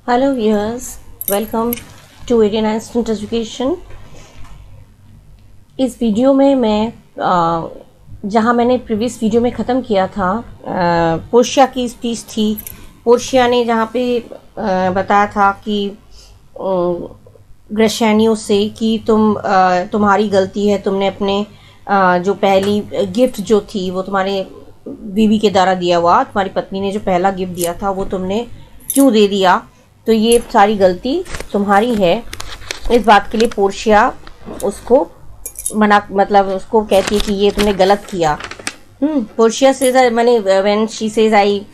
Hello viewers, welcome to Indian Instant Education. इस video में मैं जहां मैंने प्रीवियस वीडियो में ख़त्म किया था, पोर्शिया की स्पीच थी। पोर्शिया ने जहां पे बताया था कि ग्रेशेनियो से कि तुम्हारी गलती है, तुमने अपने जो पहली गिफ्ट जो थी वो तुम्हारे बीवी के द्वारा दिया हुआ, तुम्हारी पत्नी ने जो पहला गिफ्ट दिया था वो तुमने क्यों दे दिया, तो ये सारी गलती तुम्हारी है। इस बात के लिए पोर्शिया उसको मतलब उसको कहती है कि ये तुमने गलत किया। पोर्शिया सेज मैंने when she says I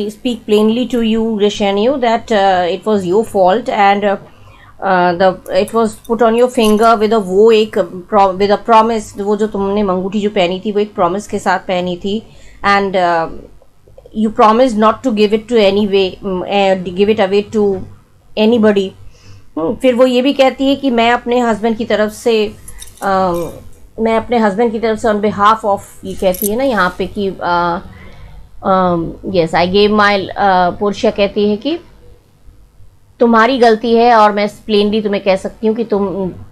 speak plainly to you Gratiano that it was your fault and it was put on your finger with a promise. वो जो तुमने मंगूठी जो पहनी थी वो एक प्रॉमिस के साथ पहनी थी and you promised not to give it away to anybody। फिर वो ये भी कहती है कि मैं अपने हस्बैंड की तरफ से ऑन बिहाफ ऑफ, ये कहती है ना यहाँ पे कि yes I gave my, Portia कहती है कि तुम्हारी गलती है और मैं प्लेनली तुम्हें कह सकती हूँ कि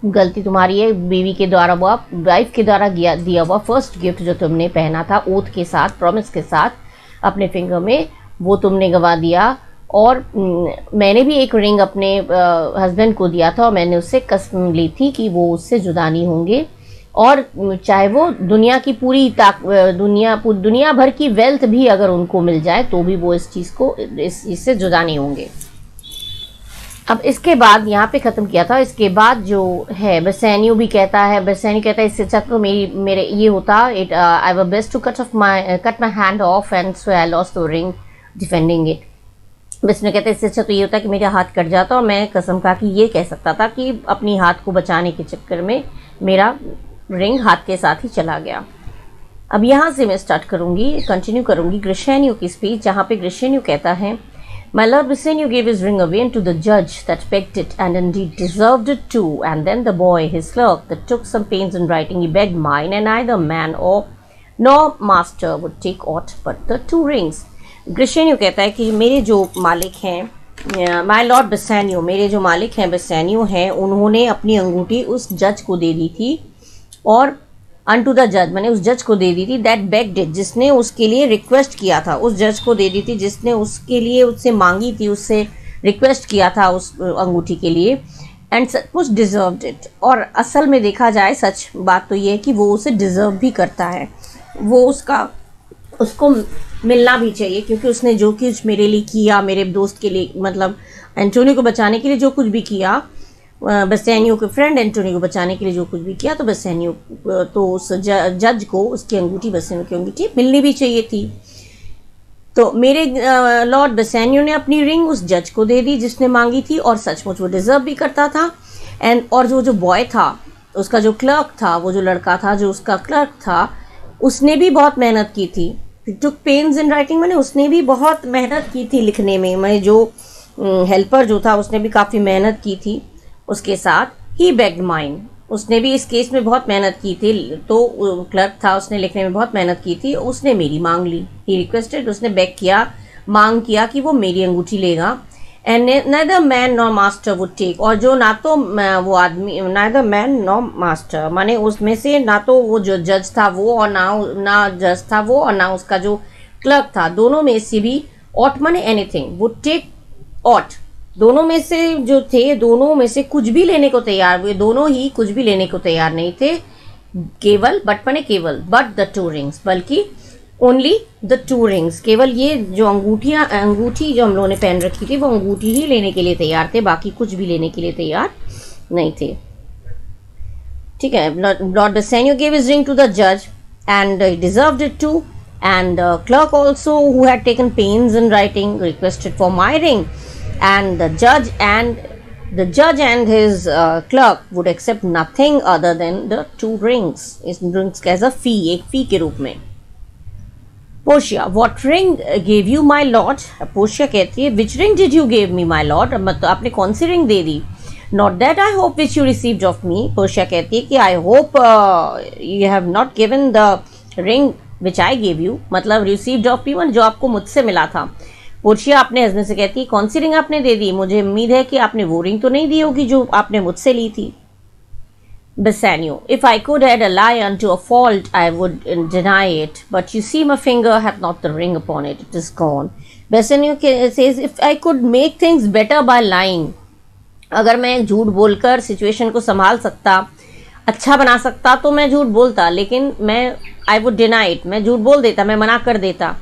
गलती तुम्हारी है। बीवी के द्वारा वाइफ के द्वारा दिया हुआ फर्स्ट गिफ्ट जो तुमने पहना था ओथ के साथ, प्रॉमिस के साथ अपने फिंगर में, वो तुमने गवा दिया। और मैंने भी एक रिंग अपने हस्बैंड को दिया था और मैंने उससे कसम ली थी कि वो उससे जुदा नहीं होंगे, और चाहे वो दुनिया की पूरी दुनिया भर की वेल्थ भी अगर उनको मिल जाए तो भी वो इस चीज़ को इससे जुदा नहीं होंगे। अब इसके बाद यहाँ पे ख़त्म किया था। इसके बाद जो है बेसेनियो भी कहता है, इससे अच्छा तो मेरे ये होता, it I was best to cut my hand off and so I lost the ring defending it. Bassanio कहता है इससे अच्छा तो ये होता कि मेरा हाथ कट जाता और मैं कसम खा कि ये कह सकता था कि अपनी हाथ को बचाने के चक्कर में मेरा रिंग हाथ के साथ ही चला गया। अब यहाँ से मैं कंटिन्यू करूँगी ग्रेशेनियो की स्पीच, जहाँ पे ग्रेशेनियो कहता है, My Lord Bassanio gave his ring away to the judge that pegged it, and indeed deserved it too. And then the boy, his clerk, that took some pains in writing, he begged mine, and neither man nor master would take aught but the two rings. ग्रेशेनियो कहता है कि मेरे जो मालिक हैं, My Lord Bassanio, मेरे जो मालिक हैं बेसेनियो हैं, उन्होंने अपनी अंगूठी उस जज को दे दी थी, और अनटू द जज मैंने उस जज को दे दी थी, दैट बेग्ड इट, जिसने उसके लिए रिक्वेस्ट किया था, उस जज को दे दी थी जिसने उसके लिए उससे मांगी थी, उससे रिक्वेस्ट किया था उस अंगूठी के लिए, एंड सचमुच डिजर्व्ड इट। और असल में देखा जाए सच बात तो ये है कि वो उसे डिज़र्व भी करता है, वो उसको मिलना भी चाहिए, क्योंकि उसने जो कुछ मेरे लिए किया, मेरे दोस्त के लिए, मतलब एंटोनियो को बचाने के लिए जो कुछ भी किया, बेसेनियो के फ्रेंड एंटोनियो को बचाने के लिए जो कुछ भी किया, तो बेसेनियो तो उस जज को उसकी अंगूठी, बेसेनियो की अंगूठी मिलनी भी चाहिए थी। तो मेरे लॉर्ड बेसेनियो ने अपनी रिंग उस जज को दे दी जिसने मांगी थी, और सचमुच वो डिजर्व भी करता था। और जो बॉय था, उसका जो क्लर्क था, वो जो लड़का था जो उसका क्लर्क था, उसने भी बहुत मेहनत की थी। टुक पेन्स इन राइटिंग, मैंने उसने भी बहुत मेहनत की थी लिखने में। मैं जो हेल्पर जो था उसने भी काफ़ी मेहनत की थी उसके साथ। ही बेग्ड माइन, उसने भी इस केस में बहुत मेहनत की थी, तो क्लर्क था, उसने लिखने में बहुत मेहनत की थी, उसने मेरी मांग ली। ही रिक्वेस्टेड, उसने बेग किया, मांग किया कि वो मेरी अंगूठी लेगा। And neither man nor master would take, और जो ना तो वो आदमी, नाइदर मैन नॉर मास्टर, माने उसमें से ना तो वो जो जज था वो, और ना जज था वो, और ना उसका जो क्लर्क था, दोनों में से भी ऑट माने एनीथिंग, वुड टेक ऑट, दोनों में से जो थे, दोनों में से कुछ भी लेने को तैयार हुए, दोनों ही कुछ भी लेने को तैयार नहीं थे, केवल बट द टू रिंग्स, बल्कि ओनली द टू रिंग्स, केवल ये जो अंगूठी जो हम लोगों ने पहन रखी थी, वो अंगूठी ही लेने के लिए तैयार थे, बाकी कुछ भी लेने के लिए तैयार नहीं थे। ठीक है। Lord Bassanio gave his ring to the जज and he deserved it too, and clerk also who had taken pains in writing requested for my ring, and the judge and his clerk would accept nothing other than the two rings, इस rings as a fee, एक fee के रूप में। Portia, what ring gave you my lord? Portia कहती है, which ring did you give me my lord? मतलब आपने कौन सी रिंग दे दी? Not that I hope which you received of me. Portia कहती है कि I hope you have not given the ring which I gave you, मतलब received of me, जो आपको मुझसे मिला था। पोर्शिया अपने हस्बैंड से कहती है कौन सी रिंग आपने दे दी, मुझे उम्मीद है कि आपने वो रिंग तो नहीं दी होगी जो आपने मुझसे ली थी। Bassanio, if I could add a lie unto a fault, I would deny it. But you see, my finger hath not the ring upon it; it is gone. Bassanio says, if I could make things better by lying, अगर मैं झूठ बोलकर situation को संभाल सकता, अच्छा बना सकता, तो मैं झूठ बोलता, लेकिन मैं I would deny it, मैं झूठ बोल देता, मैं मना कर देता।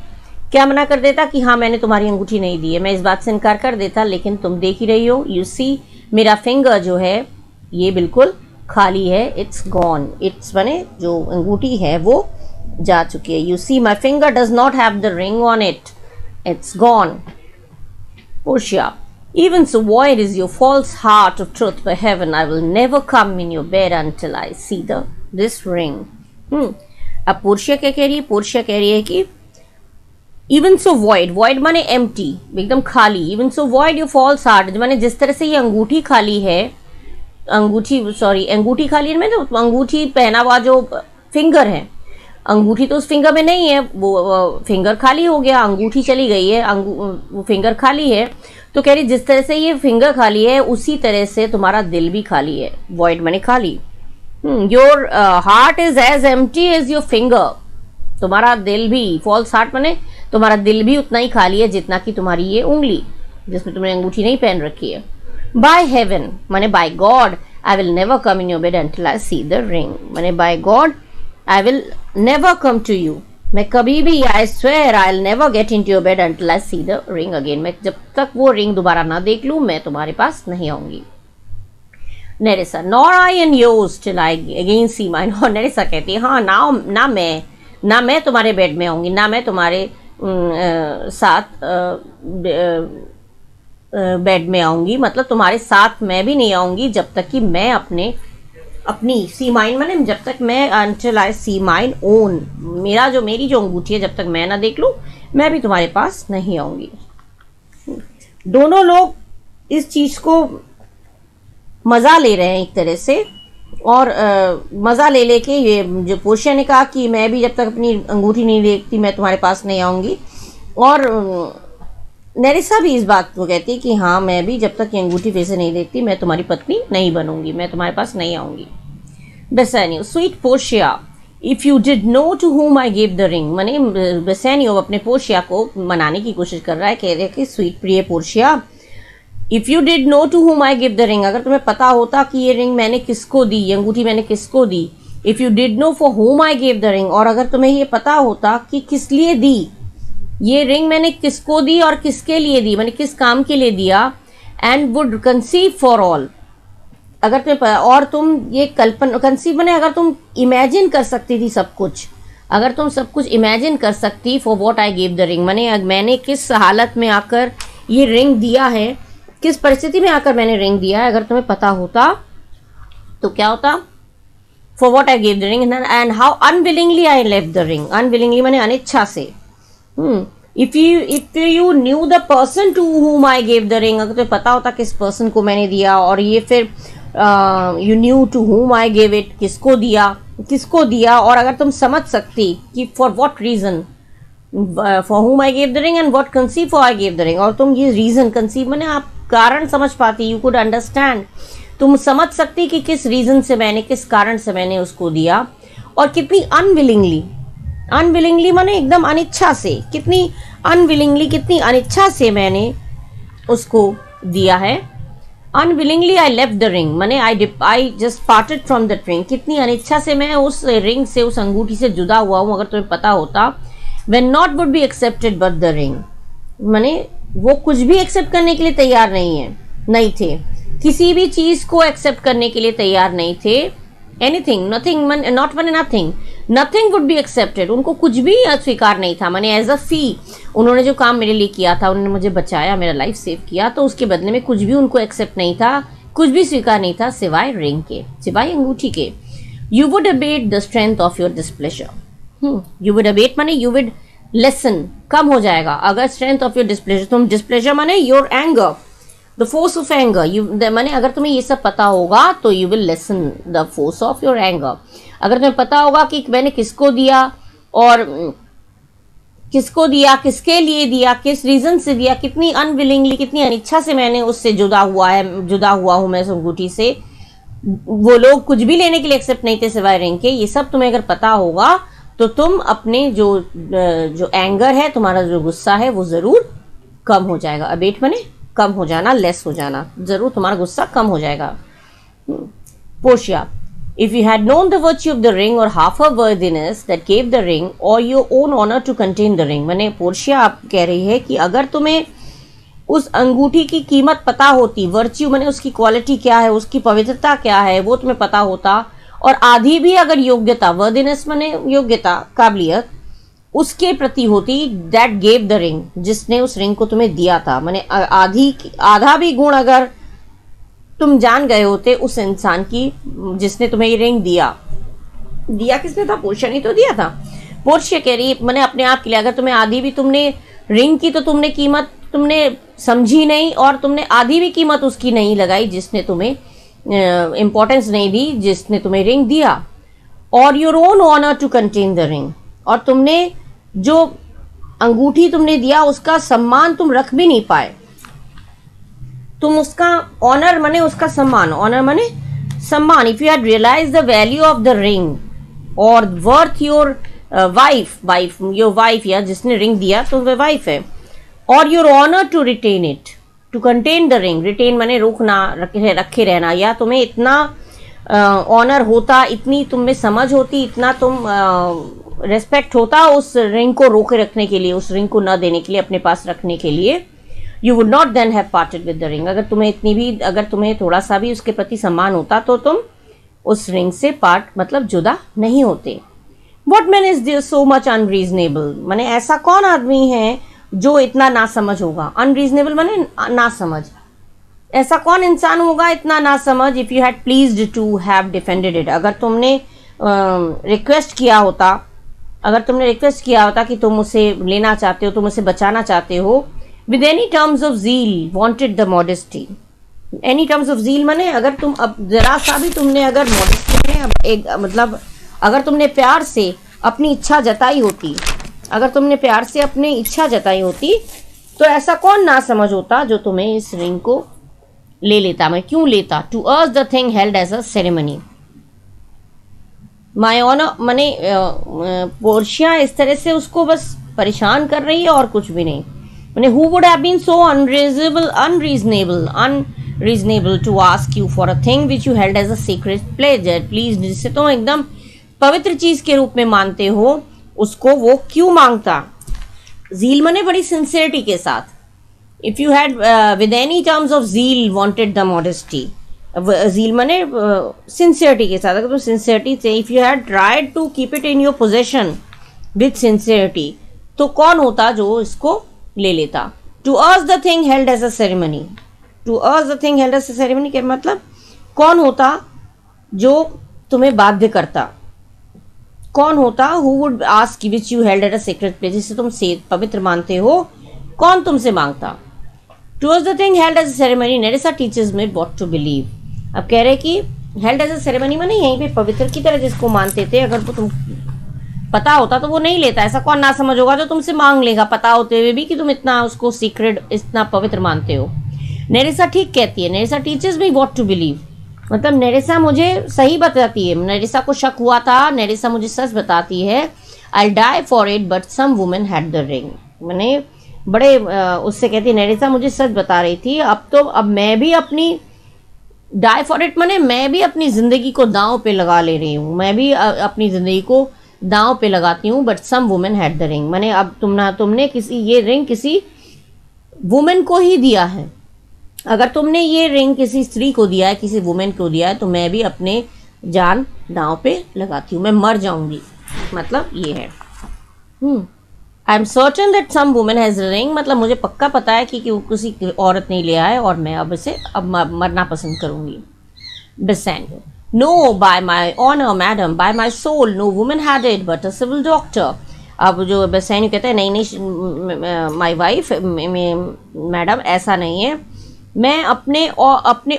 क्या मना कर देता कि हाँ मैंने तुम्हारी अंगूठी नहीं दी है, मैं इस बात से इनकार कर देता, लेकिन तुम देख ही रही हो, यू सी मेरा फिंगर जो है ये बिल्कुल खाली है, इट्स गॉन, इट्स बने जो अंगूठी है वो जा चुकी है। You see my finger does not have the ring on it, it's gone. Portia, even so void is your false heart of truth, by heaven I will never come in your bed until I see this ring. अब Portia क्या कह रही है, Portia कह रही है कि even so void, void माने empty, एकदम खाली, even so void your false heart, माने जिस तरह से ये अंगूठी खाली है, अंगूठी खाली है, तो अंगूठी पहना हुआ जो फिंगर है, अंगूठी तो उस फिंगर में नहीं है, वो फिंगर खाली हो गया, अंगूठी चली गई है, वो फिंगर खाली है। तो कह रही जिस तरह से ये फिंगर खाली है उसी तरह से तुम्हारा दिल भी खाली है, वॉइड माने खाली। Your heart is as empty as your finger, तुम्हारा दिल भी, फॉल्स हार्ट माने तुम्हारा दिल भी उतना ही खाली है जितना कि तुम्हारी ये उंगली जिसमें तुमने अंगूठी नहीं पहन रखी है। By heaven माने by God I will never come in your bed until I see the ring, माने by God I will never come to you, मैं कभी भी I swear I'll never get into your bed until I see the ring again, मैं जब तक वो ring दोबारा ना देख लूं मैं तुम्हारे पास नहीं आऊंगी। नेरेसा, nor I in yours till I again see mine, और नेरेसा कहती है हाँ ना मैं तुम्हारे बेड में आऊंगी, ना मैं तुम्हारे साथ बेड में आऊंगी, मतलब तुम्हारे साथ मैं भी नहीं आऊंगी जब तक कि मैं अपनी सी माइन माने जब तक मैं until I see mine own, मेरी जो अंगूठी है जब तक मैं ना देख लूं मैं भी तुम्हारे पास नहीं आऊंगी। दोनों लोग इस चीज को मजा ले रहे हैं एक तरह से, और मजा ले लेके ये जो पोर्शिया ने कहा कि मैं भी जब तक अपनी अंगूठी नहीं देखती मैं तुम्हारे पास नहीं आऊंगी, और नेरेसा भी इस बात को कहती है कि हाँ मैं भी जब तक ये अंगूठी फिर से नहीं देखती मैं तुम्हारी पत्नी नहीं बनूंगी, मैं तुम्हारे पास नहीं आऊंगी। Bassanio, sweet Portia, if you did know to whom I gave the ring, माने बेसानियो अपने पोर्शिया को मनाने की कोशिश कर रहा है, कह रहे हैं कि स्वीट प्रिय Portia, if you did know to whom I gave the ring, अगर तुम्हें पता होता कि ये रिंग मैंने किसको दी, ये अंगूठी मैंने किसको दी, if you did know for whom I gave the ring, और अगर तुम्हें ये पता होता कि किस लिए दी ये रिंग, मैंने किसको दी और किसके लिए दी, मैंने किस काम के लिए दिया, and would conceive for all, अगर तुम्हें और तुम ये कल्पना, कंसीव मैंने अगर तुम इमेजिन कर सकती थी सब कुछ, अगर तुम सब कुछ इमेजिन कर सकती, for what I give the ring, मैंने किस हालत में आकर ये रिंग दिया है, किस परिस्थिति में आकर मैंने रिंग दिया है, अगर तुम्हें पता होता तो क्या होता, for what I give the ring and how unwillingly I left the ring, unwillingly मैंने अनिच्छा से। If you knew the person to whom I gave the ring, अगर तुम्हें पता होता किस पर्सन को मैंने दिया, और ये फिर you knew to whom I gave it, किसको दिया, और अगर तुम समझ सकती कि for what reason, for whom I gave the ring and what conceive for I gave the ring, और तुम ये reason conceive मैंने आप कारण समझ पाती, you could understand, तुम समझ सकती कि किस रीजन से मैंने, किस कारण से मैंने उसको दिया, और कितनी अनविलिंगली माने एकदम अनिच्छा से, कितनी अनविलिंगली, कितनी अनिच्छा से मैंने उसको दिया है। Unwillingly I left the ring माने I just parted from the ring, कितनी अनिच्छा से मैं उस रिंग से, उस अंगूठी से जुदा हुआ हूँ, अगर तुम्हें पता होता। When not would be accepted but the ring, माने वो कुछ भी एक्सेप्ट करने के लिए तैयार नहीं थे, किसी भी चीज को एक्सेप्ट करने के लिए तैयार नहीं थे। एनीथिंग, नथिंग, नॉट माने nothing, nothing would be accepted, उनको कुछ भी स्वीकार नहीं था, माने एज अ फी, उन्होंने जो काम मेरे लिए किया था, उन्होंने मुझे बचाया, मेरा लाइफ सेव किया, तो उसके बदले में कुछ भी उनको एक्सेप्ट नहीं था, कुछ भी स्वीकार नहीं था सिवाय रिंग के, सिवाय अंगूठी के। You would abate the strength of your displeasure, you would abate माने यू वुड लेसन, कम हो जाएगा, अगर स्ट्रेंथ ऑफ योर डिस्प्लेजर, तुम डिस्प्लेजर माने your anger, the force of anger, you माने अगर तुम्हें ये सब पता होगा तो you will lesson the force of your anger, अगर तुम्हें पता होगा कि मैंने किसको दिया और किसको दिया, किसके लिए दिया, किस रीजन से दिया, कितनी अनविलिंगली, कितनी अनिच्छा से मैंने उससे जुदा हुआ हूं मैं उस अंगूठी से। वो लोग कुछ भी लेने के लिए एक्सेप्ट नहीं थे सिवाय रिंग के। ये सब तुम्हें अगर पता होगा तो तुम अपने जो एंगर है, तुम्हारा जो गुस्सा है, वो जरूर कम हो जाएगा। अबेट माने कम हो जाना, लेस हो जाना, जरूर तुम्हारा गुस्सा कम हो जाएगा। Portia, if you had known the virtue of the ring or half her worthiness that gave the ring or your own honor to contain the ring, मैंने पोर्शिया आप कह रही है कि अगर तुम्हें उस अंगूठी की कीमत पता होती, वर्च्यू माने उसकी क्वालिटी क्या है, उसकी पवित्रता क्या है, वो तुम्हें पता होता, और आधी भी अगर योग्यता, वर्दिनेस माने योग्यता, काबिलियत, उसके प्रति होती, दैट गेव द रिंग, जिसने उस रिंग को तुम्हें दिया था, माने आधा भी गुण अगर तुम जान गए होते उस इंसान की जिसने तुम्हें ये रिंग दिया किसने था? पोर्शिया ने तो दिया था। पोर्शिया कह रही है मैंने अपने आप के लिए, अगर तुम्हें आधी भी तुमने रिंग की तो तुमने कीमत तुमने समझी नहीं, और तुमने आधी भी कीमत उसकी नहीं लगाई जिसने तुम्हें इंपॉर्टेंस नहीं दी, जिसने तुम्हें रिंग दिया। और your own honour to contain the ring, और तुमने जो अंगूठी तुमने दिया उसका सम्मान तुम रख भी नहीं पाए। तुम उसका ऑनर माने उसका सम्मान, ऑनर माने सम्मान। If you had realise the value of the ring और वर्थ योर योर वाइफ, या जिसने रिंग दिया तो वह वाइफ है, और your honour to retain it, to contain the ring, retain माने रोकना, रखे रहना, या तुम्हें इतना ऑनर होता, इतनी तुम में समझ होती, इतना तुम रेस्पेक्ट होता उस रिंग को रोके रखने के लिए, उस रिंग को न देने के लिए, अपने पास रखने के लिए, you would not then have parted with the ring. अगर तुम्हें थोड़ा सा भी उसके प्रति सम्मान होता तो तुम उस रिंग से मतलब जुदा नहीं होते। What man is this so much unreasonable, माने ऐसा कौन आदमी है जो इतना ना समझ होगा? अनरीजनेबल माने ना समझ, ऐसा कौन इंसान होगा इतना ना समझ? If you had pleased to have defended it, अगर तुमने रिक्वेस्ट किया होता कि तुम उसे लेना चाहते हो, तुम उसे बचाना चाहते हो, with any terms of zeal wanted the modesty, any terms of zeal माने अगर तुम अब जरा सा भी तुमने अगर modesty में एक मतलब अगर तुमने प्यार से अपनी इच्छा जताई होती तो ऐसा कौन ना समझ होता जो तुम्हें इस रिंग को ले लेता। मैं क्यों लेता? To urge the thing held as a ceremony, my honour माने पोर्शिया इस तरह से उसको बस परेशान कर रही है और कुछ भी नहीं। मैंने who would have been so unreasonable to ask you for a thing which you held as a sacred pleasure, please, जिसे तुम एकदम पवित्र चीज के रूप में मानते हो, उसको वो क्यों मांगता? zeal मने बड़ी सिंसियरिटी के साथ। if you had with any terms of zeal wanted the modesty, zeal मने सिंसियरिटी के साथ, अगर तुम सिंसियरिटी से if you had tried to keep it in your possession with sincerity, तो कौन होता जो इसको ले लेता? To urge the thing held as a ceremony, to urge the thing held as a ceremony के मतलब कौन होता जो तुम्हें बाध्य करता? कौन होता? Who would ask which you held at a secret place, जिसे तुम पवित्र मानते हो, कौन तुमसे मांगता? To urge the thing held as a ceremony, Nerissa teaches me what to believe. अब कह रहे कि हेल्ड एज अ सेरेमनी माने यहीं पे पवित्र की तरह जिसको मानते थे, अगर वो तुम पता होता तो वो नहीं लेता। ऐसा कौन ना समझ होगा जो तुमसे मांग लेगा पता होते हुए भी कि तुम इतना उसको सीक्रेट, इतना पवित्र मानते हो। नेरेसा ठीक कहती है, Nerissa teaches me what to believe, मतलब नेरेसा मुझे सही बताती है। नेरेसा को शक हुआ था, नेरेसा मुझे सच बताती है। I die for it but some women had the ring, मैंने बड़े उससे कहती है नेरेसा मुझे सच बता रही थी, अब मैं भी अपनी डाई फॉर इट माने मैं भी अपनी जिंदगी को दांव पे लगा ले रही हूँ, मैं भी अपनी जिंदगी को दांव पे लगाती हूँ। But some women had the ring, माने अब तुमने ये रिंग किसी वुमेन को ही दिया है। अगर तुमने ये रिंग किसी स्त्री को दिया है, किसी वुमेन को दिया है, तो मैं भी अपने जान दांव पे लगाती हूँ, मैं मर जाऊंगी, मतलब ये है। I am certain that some women has the ring, मतलब मुझे पक्का पता है कि किसी औरत ने लिया है और मैं अब मरना पसंद करूंगी। बेसेंयो, No, by my honor, madam, by my soul, no woman had it but a civil doctor. अब जो बेसेन्यू कहते हैं नहीं माई वाइफ, मैडम ऐसा नहीं है, मैं अपने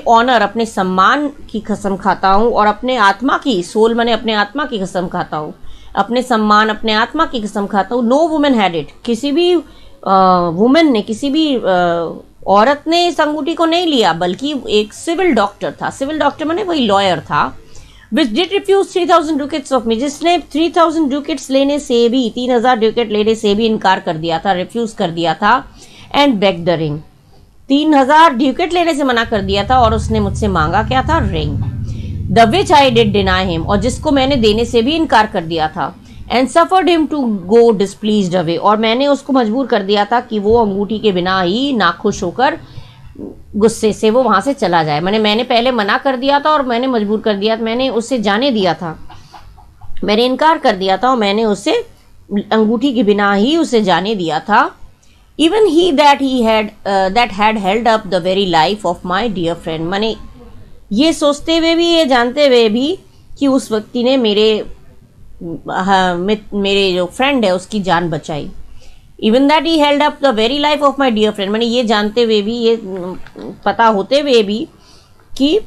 ऑनर, अपने सम्मान की कसम खाता हूँ और अपने आत्मा की, सोल मैंने अपने आत्मा की कसम खाता हूँ अपने सम्मान, अपने आत्मा की कसम खाता हूँ, नो वुमेन हैड इट। किसी भी वुमेन ने, किसी भी औरत ने इस अंगूठी को नहीं लिया, बल्कि एक सिविल डॉक्टर था, सिविल डॉक्टर माने वही लॉयर था, which did refuse 3000 ducats of me, जिसने 3000 डुकेट्स लेने से भी, 3000 डुकेट लेने से भी इनकार कर दिया था, रिफ्यूज कर दिया था, एंड बेग द रिंग, 3000 ड्यूकेट लेने से मना कर दिया था, और उसने मुझसे मांगा क्या था, ring, the which I did deny him, और जिसको मैंने देने से भी इनकार कर दिया था, and suffered him to go displeased away, और मैंने उसको मजबूर कर दिया था कि वो अंगूठी के बिना ही नाखुश होकर गुस्से से वो वहां से चला जाए। मैंने पहले मना कर दिया था और मैंने मजबूर कर दिया, मैंने उसे जाने दिया था, मैंने इनकार कर दिया था और मैंने उसे अंगूठी के बिना ही उसे जाने दिया था। Even he that had held up the very life of my dear friend, मैंने ये सोचते हुए भी, ये जानते हुए भी कि उस व्यक्ति ने मेरे जो फ्रेंड है उसकी जान बचाई। Even that he held up the very life of my dear friend, मैंने ये जानते हुए भी, ये पता होते हुए भी कि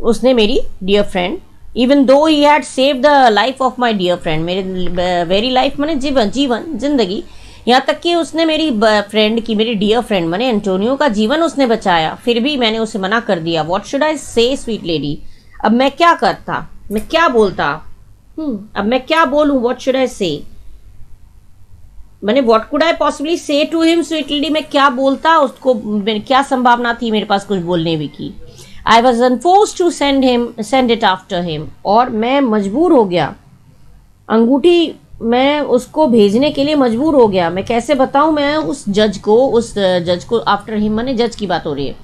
उसने मेरी dear friend, even though he had save the life of my dear friend, मेरे वेरी लाइफ मैंने जीवन जिंदगी, यहाँ तक कि उसने मेरी फ्रेंड की, मेरी डियर फ्रेंड मैंने एंटोनियो का जीवन उसने बचाया, फिर भी मैंने उसे मना कर दिया। व्हाट शुड आई से स्वीट लेडी, अब मैं क्या करता, मैं क्या बोलता, अब मैं क्या बोलूं, व्हाट शुड आई से, मैंने व्हाट कुड आई पॉसिबली से टू हिम स्वीट लेडी, मैं क्या बोलता उसको, क्या संभावना थी मेरे पास कुछ बोलने भी की। I was unforced to send it after him, और मैं मजबूर हो गया, अंगूठी मैं उसको भेजने के लिए मजबूर हो गया। मैं कैसे बताऊं, मैं उस जज को आफ्टर हिम माने जज की बात हो रही है,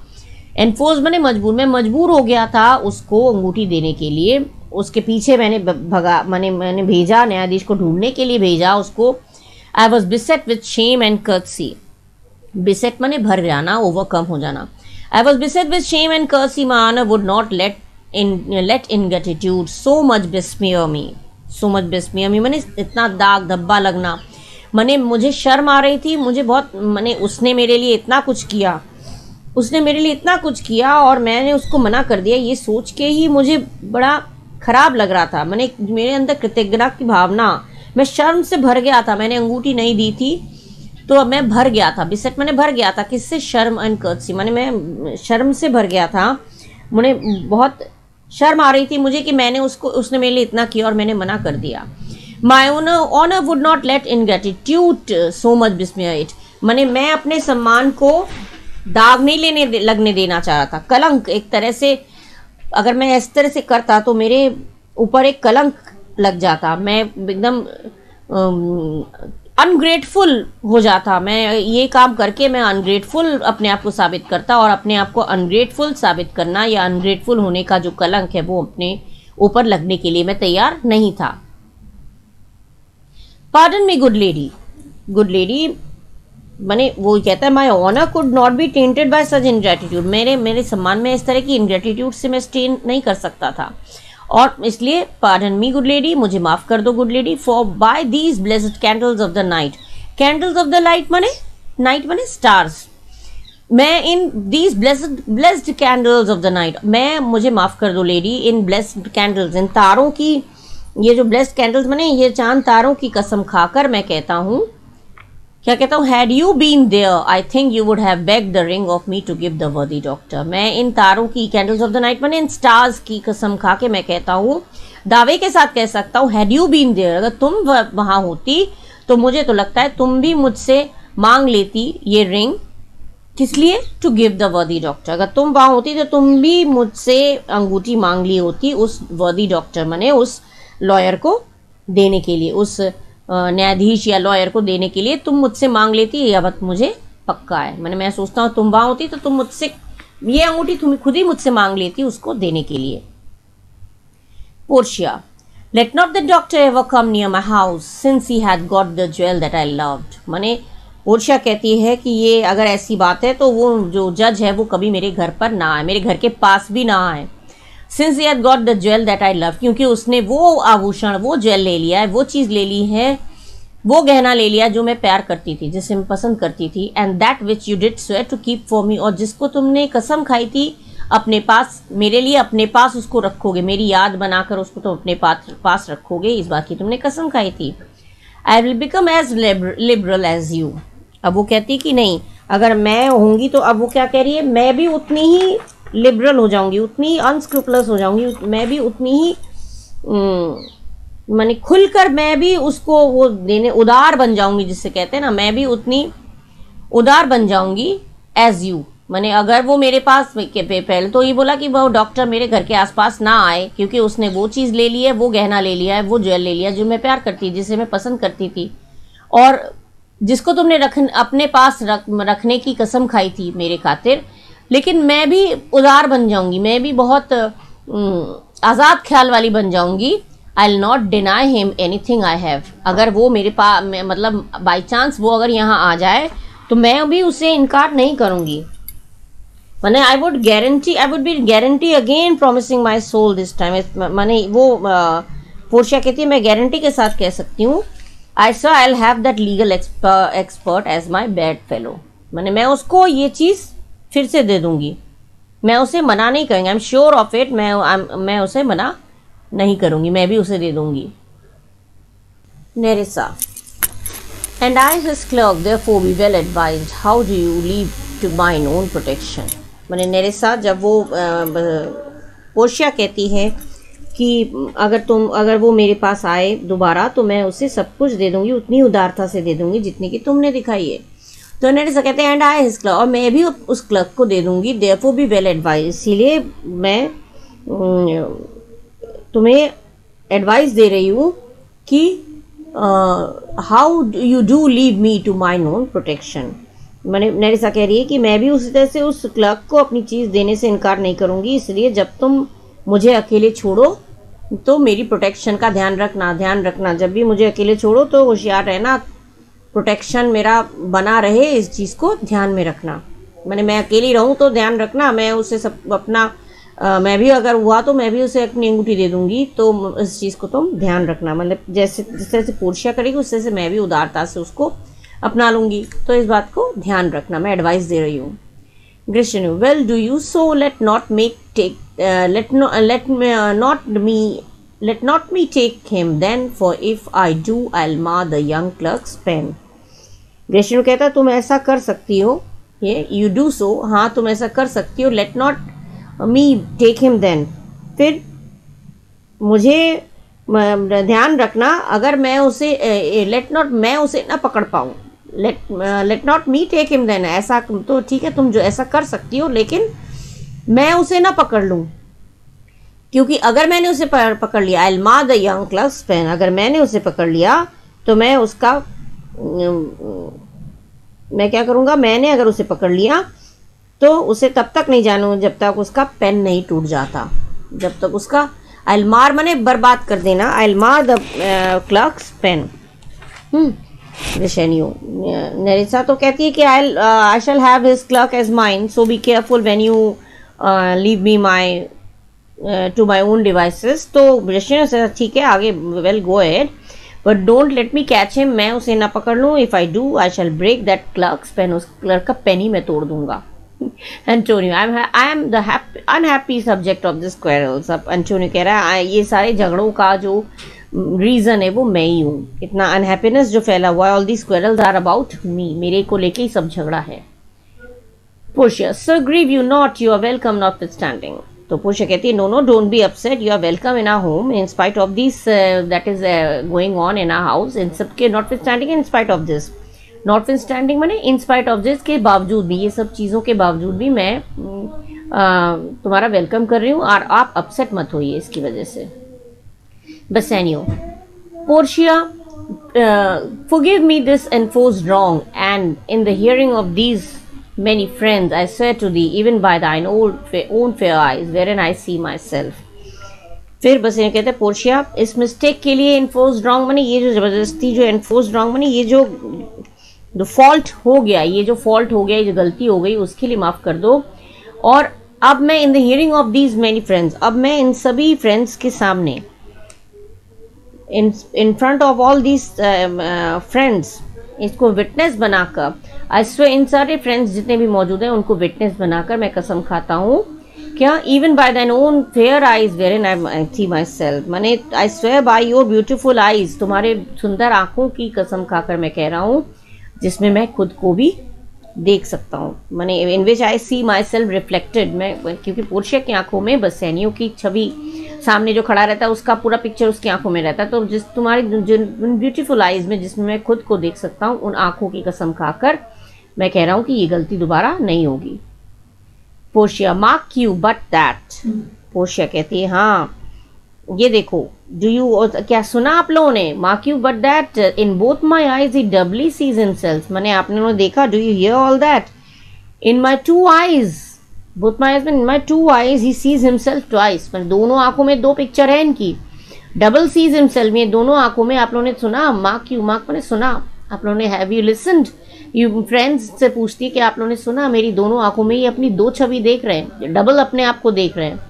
एनफोर्स माने मजबूर, मैं मजबूर हो गया था उसको अंगूठी देने के लिए, उसके पीछे मैंने भगा, मैंने भेजा, न्यायाधीश को ढूंढने के लिए भेजा उसको। I was beset with shame and courtesy, beset माने भर जाना, ओवरकम हो जाना। I was beset with shame and courtesy, my honour would not let ingratitude so much besmear me, so much besmear me मैंने इतना दाग धब्बा लगना, मैंने मुझे शर्म आ रही थी, मुझे बहुत, मैंने उसने मेरे लिए इतना कुछ किया, उसने मेरे लिए इतना कुछ किया और मैंने उसको मना कर दिया, ये सोच के ही मुझे बड़ा खराब लग रहा था। मैंने, मेरे अंदर कृतज्ञता की भावना, मैं शर्म से भर गया था, मैंने अंगूठी नहीं दी थी तो मैं भर गया था, बिसेट मैंने भर गया था, किससे, शर्म एंड कर्सी, मैं शर्म से भर गया था, मुझे बहुत शर्म आ रही थी मुझे कि मैंने उसने मेरे लिए इतना किया और मैंने मना कर दिया। My honour would not let ingratitude so much besmear it, मैं अपने सम्मान को दाग नहीं लगने देना चाह रहा था, कलंक एक तरह से, अगर मैं इस तरह से करता तो मेरे ऊपर एक कलंक लग जाता, मैं एकदम अनग्रेटफुल हो जाता, मैं ये काम करके मैं अनग्रेटफुल अपने आप को साबित करता, और अपने आप को अनग्रेटफुल साबित करना या अनग्रेटफुल होने का जो कलंक है वो अपने ऊपर लगने के लिए मैं तैयार नहीं था। पार्डन मी गुड लेडी वो कहता है, my honour could not be tainted by such ingratitude, मेरे सम्मान में इस तरह की इनग्रेटिट्यूड से मैं स्टेन नहीं कर सकता था, और इसलिए पार्डन मी गुड लेडी, मुझे माफ कर दो good lady, for by these blessed candles of the night, candles of the light night stars, मैं in these blessed candles of the night, मुझे माफ कर दो लेडी, इन ब्लेस्ड कैंडल्स, इन तारों की, ये जो ब्लेस्ड कैंडल्स ये चांद तारों की कसम खाकर मैं कहता हूँ, क्या कहता हूँ, had you been there I think you would have begged the ring of me to give the worthy doctor, मैं इन तारों की, कैंडल्स ऑफ द नाइट इन स्टार्स की कसम खा के मैं कहता हूँ, दावे के साथ कह सकता हूँ, हैड यू बीन देयर, अगर तुम वहां होती तो मुझे तो लगता है तुम भी मुझसे मांग लेती ये रिंग, किस लिए, to give the worthy doctor, अगर तुम वहां होती तो तुम भी मुझसे अंगूठी मांग ली होती उस वर्दी डॉक्टर उस लॉयर को देने के लिए, उस न्यायाधीश या लॉयर को देने के लिए तुम मुझसे मांग लेती, यह बात मुझे पक्का है। मैं सोचता हूँ तुम वहां होती तो तुम मुझसे ये अंगूठी तुम खुद ही मुझसे मांग लेती उसको देने के लिए। Portia, let not the doctor ever come near my house since he had got the jewel that I loved, Portia कहती है कि ये अगर ऐसी बात है तो वो जो जज है वो कभी मेरे घर पर ना आए, मेरे घर के पास भी ना आए। Since he had got the jewel that I love, क्योंकि उसने वो आभूषण, वो ज्वेल ले लिया है, वो चीज़ ले ली है, वो गहना ले लिया जो मैं प्यार करती थी, जिसे मैं पसंद करती थी, and that which you did swear to keep for me, और जिसको तुमने कसम खाई थी अपने पास, मेरे लिए अपने पास उसको रखोगे, मेरी याद बनाकर उसको तुम अपने पास रखोगे, इस बात की तुमने कसम खाई थी। I will become as liberal as you. अब वो कहती कि नहीं, अगर मैं होंगी तो, अब वो क्या कह रही है, मैं भी उतनी ही लिबरल हो जाऊंगी, उतनी ही अनस्क्रूपलस हो जाऊंगी, मैं भी उतनी ही माने खुलकर मैं भी उसको वो देने, उदार बन जाऊंगी, जिससे कहते हैं ना, मैं भी उतनी उदार बन जाऊंगी एज यू। माने अगर वो मेरे पास, पहले तो ये बोला कि वो डॉक्टर मेरे घर के आसपास ना आए, क्योंकि उसने वो चीज़ ले ली है, वो गहना ले लिया है, वो ज्वेल ले लिया जो मैं प्यार करती, जिसे मैं पसंद करती थी, और जिसको तुमने अपने पास रखने की कसम खाई थी मेरे खातिर। लेकिन मैं भी उदार बन जाऊंगी, मैं भी बहुत आज़ाद ख्याल वाली बन जाऊंगी। I will not deny him anything I have. अगर वो मेरे पास, मतलब बाई चांस वो अगर यहाँ आ जाए तो मैं भी उसे इनकार नहीं करूंगी। माने I would be guarantee again promising my soul this time. माने वो पोर्शिया कहती है, मैं गारंटी के साथ कह सकती हूँ, I will have that legal expert as my bed fellow. माने मैं उसको ये चीज़ फिर से दे दूंगी, मैं उसे मना नहीं करूंगी। आई एम श्योर ऑफ इट, मैं उसे मना नहीं करूंगी, मैं भी उसे दे दूंगी। Nerissa, and I his clerk therefore be well advised, how do you leave to mine own protection. मैंने नेरेसा, जब वो पोर्शिया कहती है कि अगर वो मेरे पास आए दोबारा तो मैं उसे सब कुछ दे दूंगी, उतनी उदारता से दे दूंगी जितनी कि तुमने दिखाई है। तो नेरेसा कहते हैं, एंड आई हिज क्लर्क, और मैं भी उस क्लर्क को दे दूंगी, देयरफॉर बी वेल एडवाइज, इसीलिए मैं तुम्हें एडवाइस दे रही हूँ कि how you do leave me to my own protection. मैंने नेरेसा कह रही है कि मैं भी उसी तरह से उस क्लर्क को अपनी चीज़ देने से इनकार नहीं करूँगी, इसलिए जब तुम मुझे अकेले छोड़ो तो मेरी प्रोटेक्शन का ध्यान रखना। जब भी मुझे अकेले छोड़ो तो होशियार रहना, प्रोटेक्शन मेरा बना रहे, इस चीज़ को ध्यान में रखना। मैं अकेली रहूँ तो ध्यान रखना, मैं उसे सब अपना मैं भी अगर हुआ तो मैं भी उसे अपनी अंगूठी दे दूंगी, तो इस चीज़ को तुम ध्यान रखना। मतलब जिस तरह से पोर्शिया करेगी उस तरह से मैं भी उदारता से उसको अपना लूँगी, तो इस बात को ध्यान रखना, मैं एडवाइस दे रही हूँ। Gratiano, well do you so, let not me take him then, for if I do I will mar the young clerk's pen. Gratiano कहता है, तुम ऐसा कर सकती हो, ये यू डू सो, हाँ तुम ऐसा कर सकती हो, let not me take him then, फिर मुझे ध्यान रखना अगर मैं उसे मैं उसे ना पकड़ पाऊँ, let not me take him then, ऐसा तो ठीक है तुम जो ऐसा कर सकती हो, लेकिन मैं उसे ना पकड़ लूँ, क्योंकि अगर मैंने उसे पकड़ लिया, आई will mar the young clerk's pen, अगर मैंने उसे पकड़ लिया तो मैं उसका मैं क्या करूँगा, मैंने अगर उसे पकड़ लिया तो उसे तब तक नहीं जानू जब तक उसका पेन नहीं टूट जाता, जब तक उसका आई विल मार मने बर्बाद कर देना, I will mar the clerk's pen. Nerissa तो कहती है कि I shall have his clerk as mine, so be careful when you leave me my to my own devices. तो ब्रिशेनो ठीक है, आगे well go ahead, but don't let me catch him, मैं उसे ना पकड़ लूँ, if I do I shall break that clerk's pen, उस क्लर्क का पेन ही मैं तोड़ दूंगा। Antonio, I am the unhappy subject of this quarrels. अब एंटोनियो कह रहा है ये सारे झगड़ों का जो रीजन है वो मैं ही हूँ, इतना अनहैप्पीनेस जो फैला हुआ है, all these quarrels are about me, मेरे को लेके ही सब झगड़ा है। Portia, sir grieve you not, you are welcome notwithstanding. तो पोर्शिया कहती है, no don't be upset, you are welcome in our home in spite of this that is going on in our house, इन सबके notwithstanding, in spite of this, notwithstanding माने in spite of this, के बावजूद भी, ये सब चीज़ों के बावजूद भी मैं तुम्हारा वेलकम कर रही हूँ, और आप अपसेट मत होइए इसकी वजह से। बसेनियो, Portia, forgive me this enforced wrong, and in the hearing of these many friends I swear to thee, even by thine own fair eyes wherein I see myself। फिर बसेनियो कहते हैं, पोर्शिया, इस मिस्टेक के लिए enforced wrong माने ये जो जबरदस्ती, जो enforced wrong माने ये जो फॉल्ट हो गया, ये जो फॉल्ट हो गया, ये जो गलती हो गई, उसके लिए माफ़ कर दो। और अब मैं इन the hearing of these many friends, अब मैं इन सभी फ्रेंड्स के सामने, in front of all these friends, इसको विटनेस बनाकर, आई स्वेयर, इन सारे फ्रेंड्स जितने भी मौजूद हैं उनको विटनेस बनाकर मैं कसम खाता हूँ क्या even bye thine own fair eyes wherein I see myself, माने I swear by your beautiful eyes, तुम्हारे सुंदर आंखों की कसम खाकर मैं कह रहा हूँ जिसमें मैं खुद को भी देख सकता हूँ, माने इन which I see my self reflected. मैं क्योंकि पोर्शिया की आंखों में बेसेनियो की छवि सामने जो खड़ा रहता है उसका पूरा पिक्चर उसकी आंखों में रहता है, तो जिस तुम्हारी ब्यूटीफुल आईज में जिसमें मैं खुद को देख सकता हूँ, उन आंखों की कसम खाकर मैं कह रहा हूँ कि ये गलती दोबारा नहीं होगी। Portia, mark you but that. Portia कहती है हाँ ये देखो, डू यू, क्या सुना आप लोगों ने, mark you but that in both my eyes he doubly sees himself, मैंने आपने देखा, do you hear all that, in my two eyes, both my eyes in my two eyes he sees himself twice, मैंने दोनों आंखों में दो picture है इनकी, डबल सीज हिमसेल्फ में दोनों आंखों में। आप लोगों ने सुना, मार्क यू, मार्क मैंने सुना, आप लोगों ने have you listened, you friends से पूछती है कि आप लोगों ने सुना, मेरी दोनों आंखों में ये अपनी दो छवि देख रहे हैं, डबल अपने आप को देख रहे हैं।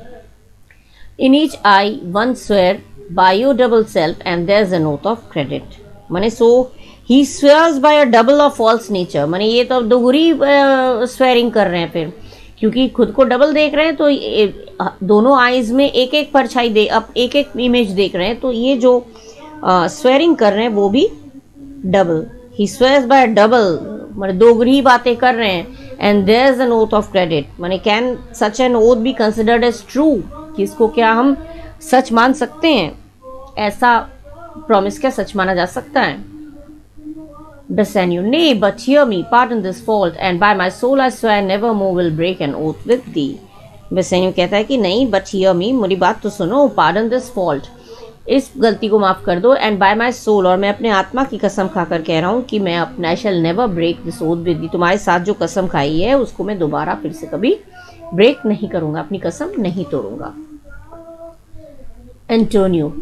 In each eye one swear by your double self and there is a note of credit, माने so he swears by a double of false nature, माने ये तो दोहरी स्वेयरिंग कर रहे हैं फिर, क्योंकि खुद को डबल देख रहे हैं तो दोनों आईज में एक एक परछाई दे, अब एक एक इमेज देख रहे हैं, तो ये जो स्वेयरिंग कर रहे हैं वो भी double, he swears by double, माने दोगुनी बातें कर रहे हैं। And there is an oath of credit, माने can such an oath be considered as true, कि इसको क्या हम सच मान सकते हैं, ऐसा प्रॉमिस क्या सच माना जा सकता है। Bassanio, nay, but hear me, pardon this fault, and by my soul I swear I never more will break an oath with thee. Bassanio कहता है कि नहीं, but hear me, मेरी बात तो सुनो, pardon this fault, इस गलती को माफ़ कर दो, एंड बाय माई सोल, और मैं अपने आत्मा की कसम खाकर कह रहा हूँ कि मैं अपना, I shall never break this oath with you, तुम्हारे साथ जो कसम खाई है उसको मैं दोबारा फिर से कभी ब्रेक नहीं करूँगा, अपनी कसम नहीं तोड़ूंगा। Antonio,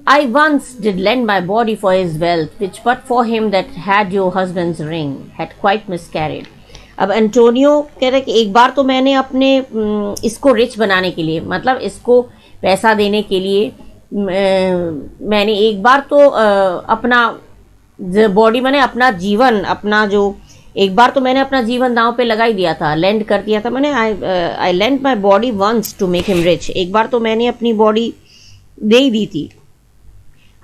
I once did lend my body for his wealth, which but for him that had your husband's ring had quite miscarried. अब एंटोनियो कह रहा है कि एक बार तो मैंने अपने इसको रिच बनाने के लिए, मतलब इसको पैसा देने के लिए मैंने एक बार तो अपना बॉडी, मैंने अपना जीवन, अपना जो एक बार तो मैंने अपना जीवन दांव पे लगा ही दिया था, लेंड कर दिया था मैंने, I lend my body once to make him rich, एक बार तो मैंने अपनी बॉडी दे ही दी थी।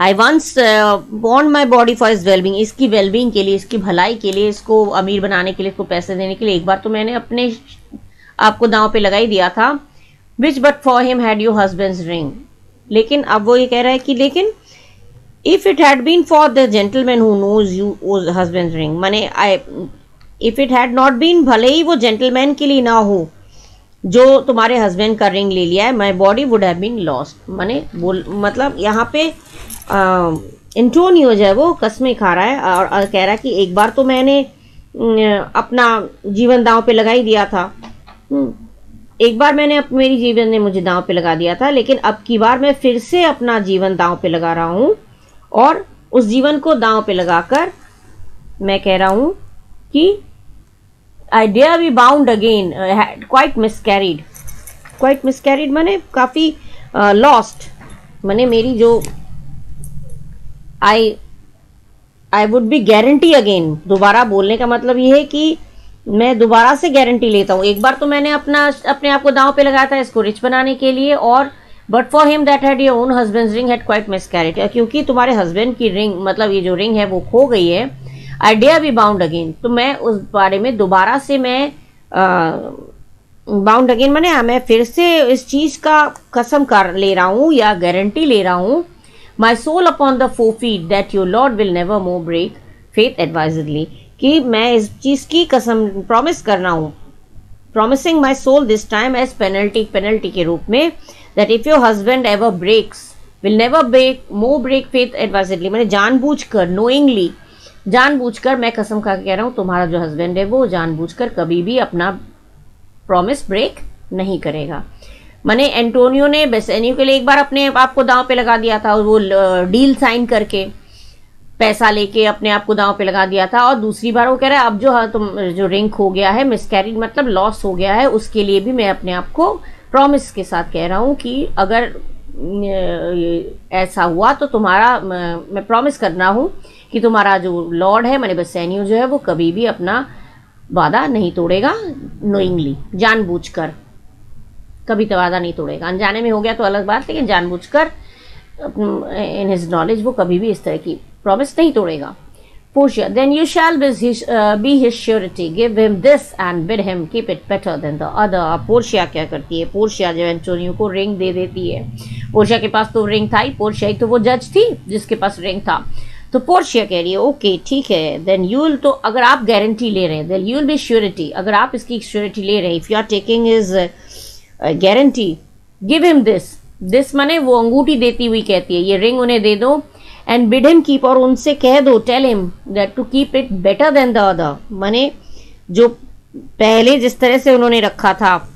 I once bond my body for is wellbeing, इसकी वेलबींग के लिए, इसकी भलाई के लिए, इसको अमीर बनाने के लिए, इसको पैसे देने के लिए एक बार तो मैंने अपने आपको दांव पे लगा ही दिया था। Which but for him had your husband's ring, लेकिन अब वो ये कह रहा है कि लेकिन if it had been for the gentleman who knows you husband's ring, माने if it had not been, भले ही वो जेंटलमैन के लिए ना हो जो तुम्हारे हस्बैंड का रिंग ले लिया है, my body would have been lost, माने मतलब यहाँ पे एंटोनियो जो है वो कसमें खा रहा है और कह रहा है कि एक बार तो मैंने अपना जीवन दांव पे लगा ही दिया था, एक बार मैंने मेरी जीवन ने मुझे दांव पे लगा दिया था, लेकिन अब की बार मैं फिर से अपना जीवन दांव पे लगा रहा हूँ, और उस जीवन को दांव पे लगाकर मैं कह रहा हूँ कि I dare be bound again, quite miscarried, quite miscarried माने काफ़ी लॉस्ट, माने मेरी जो I would be guarantee again, दोबारा बोलने का मतलब ये है कि मैं दोबारा से गारंटी लेता हूँ, एक बार तो मैंने अपने आप को दांव पे लगाया था इसको रिच बनाने के लिए, और but for him that had your own husband's ring had quite miscarried, क्योंकि तुम्हारे हस्बैंड की रिंग, मतलब ये जो रिंग है वो खो गई है, I dare be bound again, तो मैं उस बारे में दोबारा से मैं बाउंड अगेन माने मैं फिर से इस चीज़ का कसम कर ले रहा हूँ या गारंटी ले रहा हूँ, My soul upon the forefeet that your Lord will never more break faith advisedly, कि मैं इस चीज़ की कसम प्रॉमिस कर रहा हूँ, promising my soul this time as penalty के रूप में, that if your husband ever breaks will never break faith advisedly, मैंने जानबूझकर knowingly, जानबूझकर मैं कसम खा के कह रहा हूँ तुम्हारा जो हस्बैंड है वो जानबूझकर कभी भी अपना प्रॉमिस ब्रेक नहीं करेगा। मैंने एंटोनियो ने बेसेनियो के लिए एक बार अपने आप को दांव पे लगा दिया था, वो डील साइन करके पैसा लेके अपने आप को दांव पे लगा दिया था, और दूसरी बार वो कह रहा है अब जो रिंग हो गया है, मिसकैरिज मतलब लॉस हो गया है, उसके लिए भी मैं अपने आप को प्रॉमिस के साथ कह रहा हूँ कि अगर ऐसा हुआ तो तुम्हारा, मैं प्रॉमिस कर रहा हूँ कि तुम्हारा जो लॉर्ड है, मैंने बेसेनियो जो है वो कभी भी अपना वादा नहीं तोड़ेगा, नोइंगली, जानबूझकर। कभी वादा नहीं तोड़ेगा। अनजाने में हो गया तो अलग बात, लेकिन जानबूझकर इन हिज नॉलेज वो कभी भी इस तरह की प्रॉमिस नहीं तोड़ेगा। Portia, then you shall be his surety. Give him this and bid him keep it better than the other. अब पोर्शिया क्या करती है, पोर्शिया जो एंटोनियो को रिंग दे देती है। पोर्शिया के पास तो रिंग था ही, पोर्शिया ही तो वो जज थी जिसके पास रिंग था। तो पोर्शिया कह रही है ओके ठीक है, देन यू विल, तो अगर आप गारंटी ले रहे हैं, then you will be surety, अगर आप इसकी श्योरिटी ले रहे हैं, if you are taking is guarantee, give him this माने वो अंगूठी देती हुई कहती है ये रिंग उन्हें दे दो, एंड बिड हिम कीप, और उनसे कह दो, tell him that to keep it better than the other, माने जो पहले जिस तरह से उन्होंने रखा था,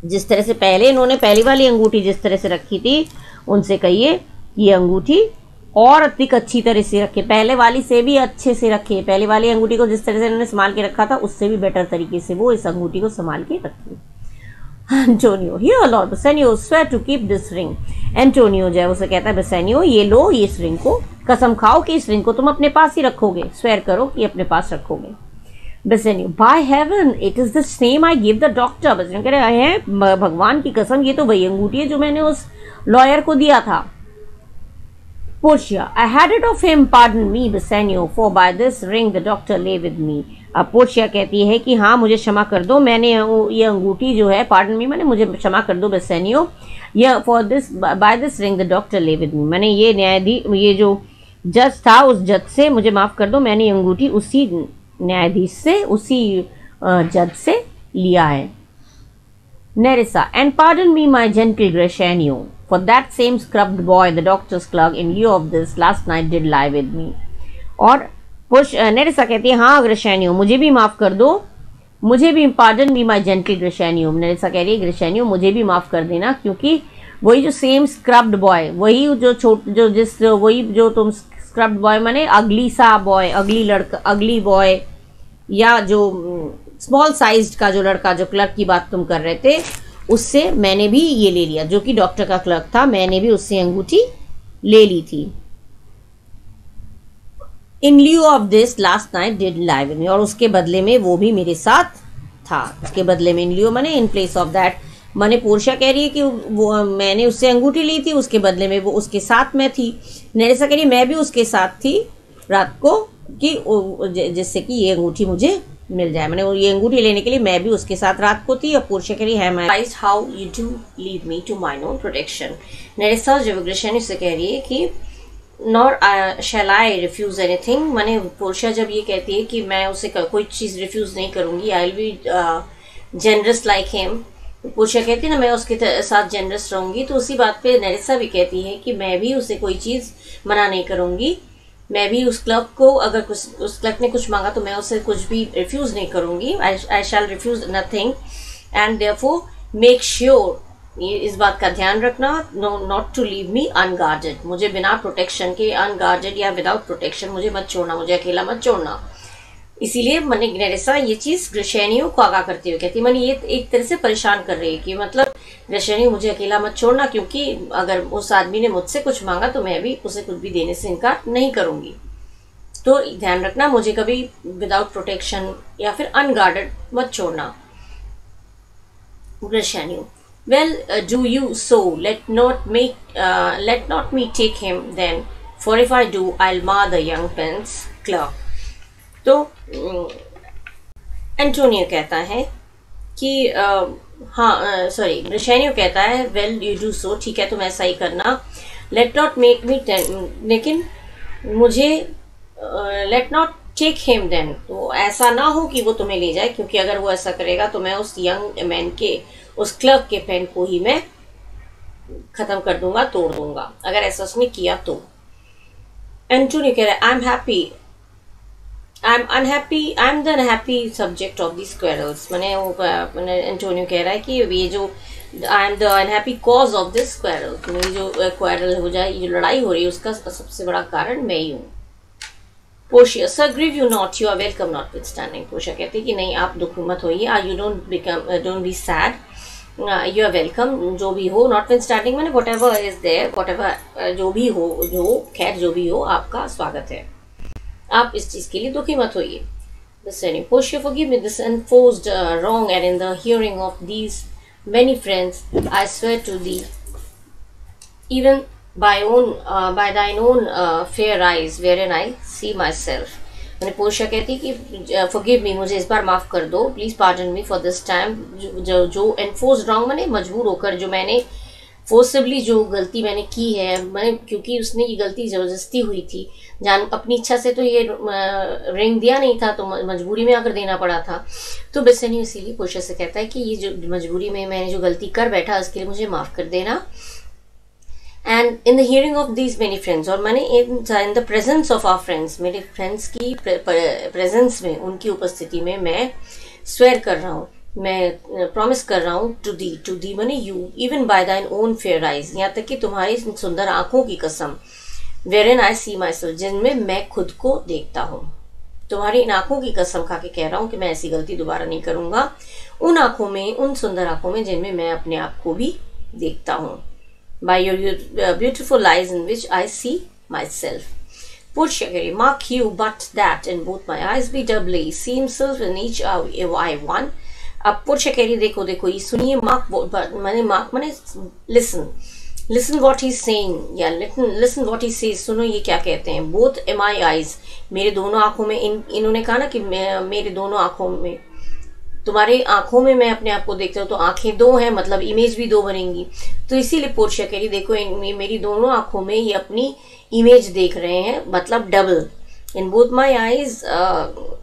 जिस तरह से पहले इन्होंने पहली वाली अंगूठी जिस तरह से रखी थी, उनसे कहिए ये अंगूठी और अधिक अच्छी तरह से रखे, पहले वाली से भी अच्छे से रखे, पहले वाली अंगूठी को जिस तरह से इन्होंने संभाल के रखा था उससे भी बेटर तरीके से वो इस अंगूठी को संभाल के रखे। Antonio, here lord Bassanio swear to keep this ring. Antonio जो है उसे कहता है बेसेनियो ये लो ये इस रिंग को, कसम खाओ कि इस रिंग को तुम अपने पास ही रखोगे, स्वेयर करो कि अपने पास रखोगे। Bassanio, by heaven it is the same I give the doctor. Bassanio कह रहे हैं भगवान की कसम ये तो वही अंगूठी है जो मैंने उस लॉयर को दिया था। Portia, I had it of him, pardon me, Bassanio, for by this ring the doctor lay with me. अब पोर्शिया कहती है कि हाँ मुझे क्षमा कर दो, मैंने ये अंगूठी जो है, पार्डन मी मैंने मुझे क्षमा कर दो बेसेनियो, ये for this by this ring the doctor ले विद मी, मैंने ये न्यायाधीश, ये जो जज था उस जज से मुझे माफ़ कर दो, मैंने ये अंगूठी उसी न्यायाधीश से, उसी जज से लिया है। Nerissa, and pardon me my gentle Gratiano, for that same scrubbed boy the doctor's clerk in lieu of this last night did lie with me. और नेरिसा कहती है हाँ ग्रेशेनियो मुझे भी माफ़ कर दो, मुझे भी, पार्डन मी माई जेंटल ग्रेशेनियो, नेरिसा कह रही है ग्रेशेनियो मुझे भी माफ़ कर देना, क्योंकि वही जो सेम स्क्रब्ड बॉय, वही वही जो तुम स्क्रब्ड बॉय माने अगली सा बॉय, अगली लड़का, अगली बॉय, या जो स्मॉल साइज्ड का जो लड़का जो क्लर्क की बात तुम कर रहे थे, उससे मैंने भी ये ले लिया, जो कि डॉक्टर का क्लर्क था, मैंने भी उससे अंगूठी ले ली थी। In lieu of this last night did lie with me, और उसके बदले में वो भी मेरे साथ था, उसके बदले में, इन ल्यू माने इन प्लेस ऑफ दैट, माने पोर्शिया कह रही है कि वो मैंने उससे अंगूठी ली थी, उसके बदले में वो उसके साथ में थी। नेरिसा कह रही है मैं भी उसके साथ थी रात को, कि जिससे कि ये अंगूठी मुझे मिल जाए, मैंने ये अंगूठी लेने के लिए मैं भी उसके साथ रात को थी। और पोर्शिया कह रही है मैं how you do leave me to my own protection. Nerissa जो ग्रेशेनियो से कह रही है कि nor shall I refuse anything, माने पोर्शिया जब ये कहती है कि मैं उसे कोई चीज़ रिफ्यूज नहीं करूंगी, I will be generous like him, Portia कहती है ना मैं उसके साथ जेनरस रहूंगी, तो उसी बात पे नेरिसा भी कहती है कि मैं भी उसे कोई चीज़ मना नहीं करूंगी, मैं भी उस क्लर्क को, अगर कुछ उस क्लर्क ने कुछ मांगा तो मैं उसे कुछ भी रिफ्यूज नहीं करूंगी, I shall refuse nothing, and therefore make sure, ये इस बात का ध्यान रखना, no not to leave me unguarded, मुझे बिना प्रोटेक्शन के, अनगार्डेड या विदाउट प्रोटेक्शन मुझे मत छोड़ना, मुझे अकेला मत छोड़ना। इसीलिए मैंने नेरिसा ये चीज़ ग्रेशेनियो को आगाह करते हुए कहती है, मैंने ये एक तरह से परेशान कर रही है कि मतलब ग्रेशेनियो मुझे अकेला मत छोड़ना, क्योंकि अगर उस आदमी ने मुझसे कुछ मांगा तो मैं भी उसे कुछ भी देने से इनकार नहीं करूंगी, तो ध्यान रखना मुझे कभी विदाउट प्रोटेक्शन या फिर अनगार्डेड मत छोड़ना। Gratiano, well do you so, let not me take him then, for if I do I will mar the young prince clerk. तो एंटोनियो कहता है कि सॉरी ग्रेशेनियो कहता है वेल यू डू सो, ठीक है तुम ऐसा ही करना, लेट नॉट मेक मी, लेकिन मुझे let not take him then, तो ऐसा ना हो कि वो तुम्हें ले जाए, क्योंकि अगर वो ऐसा करेगा तो मैं उस यंग मैन के, उस क्लर्क के पेन को ही मैं खत्म कर दूंगा, तोड़ दूंगा, अगर ऐसा उसने किया तो। एंटोनियो कह रहा है I am happy, I'm unhappy, I'm the unhappy subject of these quarrels, मैंने एंटोनियो कह रहा है कि ये जो I am the unhappy cause of this quarrel, मेरी जो quarrel हो जाए, ये लड़ाई हो रही है उसका सबसे बड़ा कारण मैं ही हूँ। Portia, sir grieve you not, you are welcome notwithstanding। Portia कहती है कि नहीं आप दुख मत होइए, you don't be sad, you are welcome, जो भी हो, notwithstanding मैंने whatever is there, whatever जो भी हो, जो खैर जो भी हो आपका स्वागत है, आप इस चीज के लिए दुखी मत होइए। Portia, forgive me this enforced wrong, and in the hearing of these many friends, I swear to thee, even by thine own fair eyes wherein I see myself. मैंने पोर्शिया कहती कि forgive me, मुझे इस बार माफ कर दो, please pardon me for this time, जो enforced wrong, मैंने मजबूर होकर, जो मैंने फोर्सिबली जो गलती मैंने की है, मैंने, क्योंकि उसने ये गलती जबरदस्ती हुई थी, जान अपनी इच्छा से तो ये रिंग दिया नहीं था, तो मजबूरी में आकर देना पड़ा था। तो बेसेनियो इसीलिए पोर्शिया से कहता है कि ये जो मजबूरी में मैंने जो गलती कर बैठा, उसके लिए मुझे माफ कर देना। And in the hearing of these many friends, और मैंने in the presence of our friends, मेरे फ्रेंड्स की प्रेजेंस में, उनकी उपस्थिति में मैं स्वेयर कर रहा हूँ, मैं प्रॉमिस कर रहा हूँ, टू दी मने यू, इवन बाय दाइन ओन फेयर आइज, यहाँ तक कि तुम्हारी सुंदर आंखों की कसम, वेरेन आई सी माई सेल्फ, जिनमें मैं खुद को देखता हूँ। तुम्हारी इन आंखों की कसम खा के कह रहा हूँ कि मैं ऐसी गलती दोबारा नहीं करूंगा, उन आंखों में, उन सुंदर आंखों में जिनमें मैं अपने आप को भी देखता हूँ। By your beautiful eyes in which I see myself. Portia, mark you but that in both my eyes be doubly, see himself in each eye one. अब पोर्शिया कह रही, देखो देखो, ये सुनिए, मार्क माने लिसन व्हाट ही सेइंग, या listen what he says, सुनो ये क्या कहते हैं। बोथ माय आईज, मेरे दोनों आंखों में, इन्होंने कहा ना कि मेरे दोनों आंखों में, तुम्हारी आंखों में मैं अपने आप को देखता हूँ, तो आंखें दो हैं, मतलब इमेज भी दो बनेंगी। तो इसीलिए पोर्शिया कह रही, देखो मेरी दोनों आंखों में ये अपनी इमेज देख रहे हैं, मतलब double. In both my eyes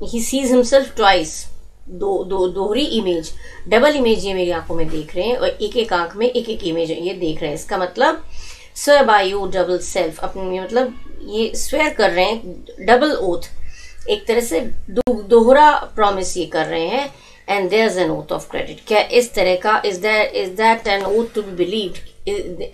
he sees himself twice, दोहरी इमेज, डबल इमेज ये मेरी आंखों में देख रहे हैं, और एक एक आंख में एक एक इमेज ये देख रहे हैं। इसका मतलब swear by U double self, अपने मतलब ये स्वेयर कर रहे हैं, डबल ओथ, एक तरह से दोहरा प्रॉमिस ये कर रहे हैं। And there is an oath of credit, क्या इस तरह का, is that an oath to be believed,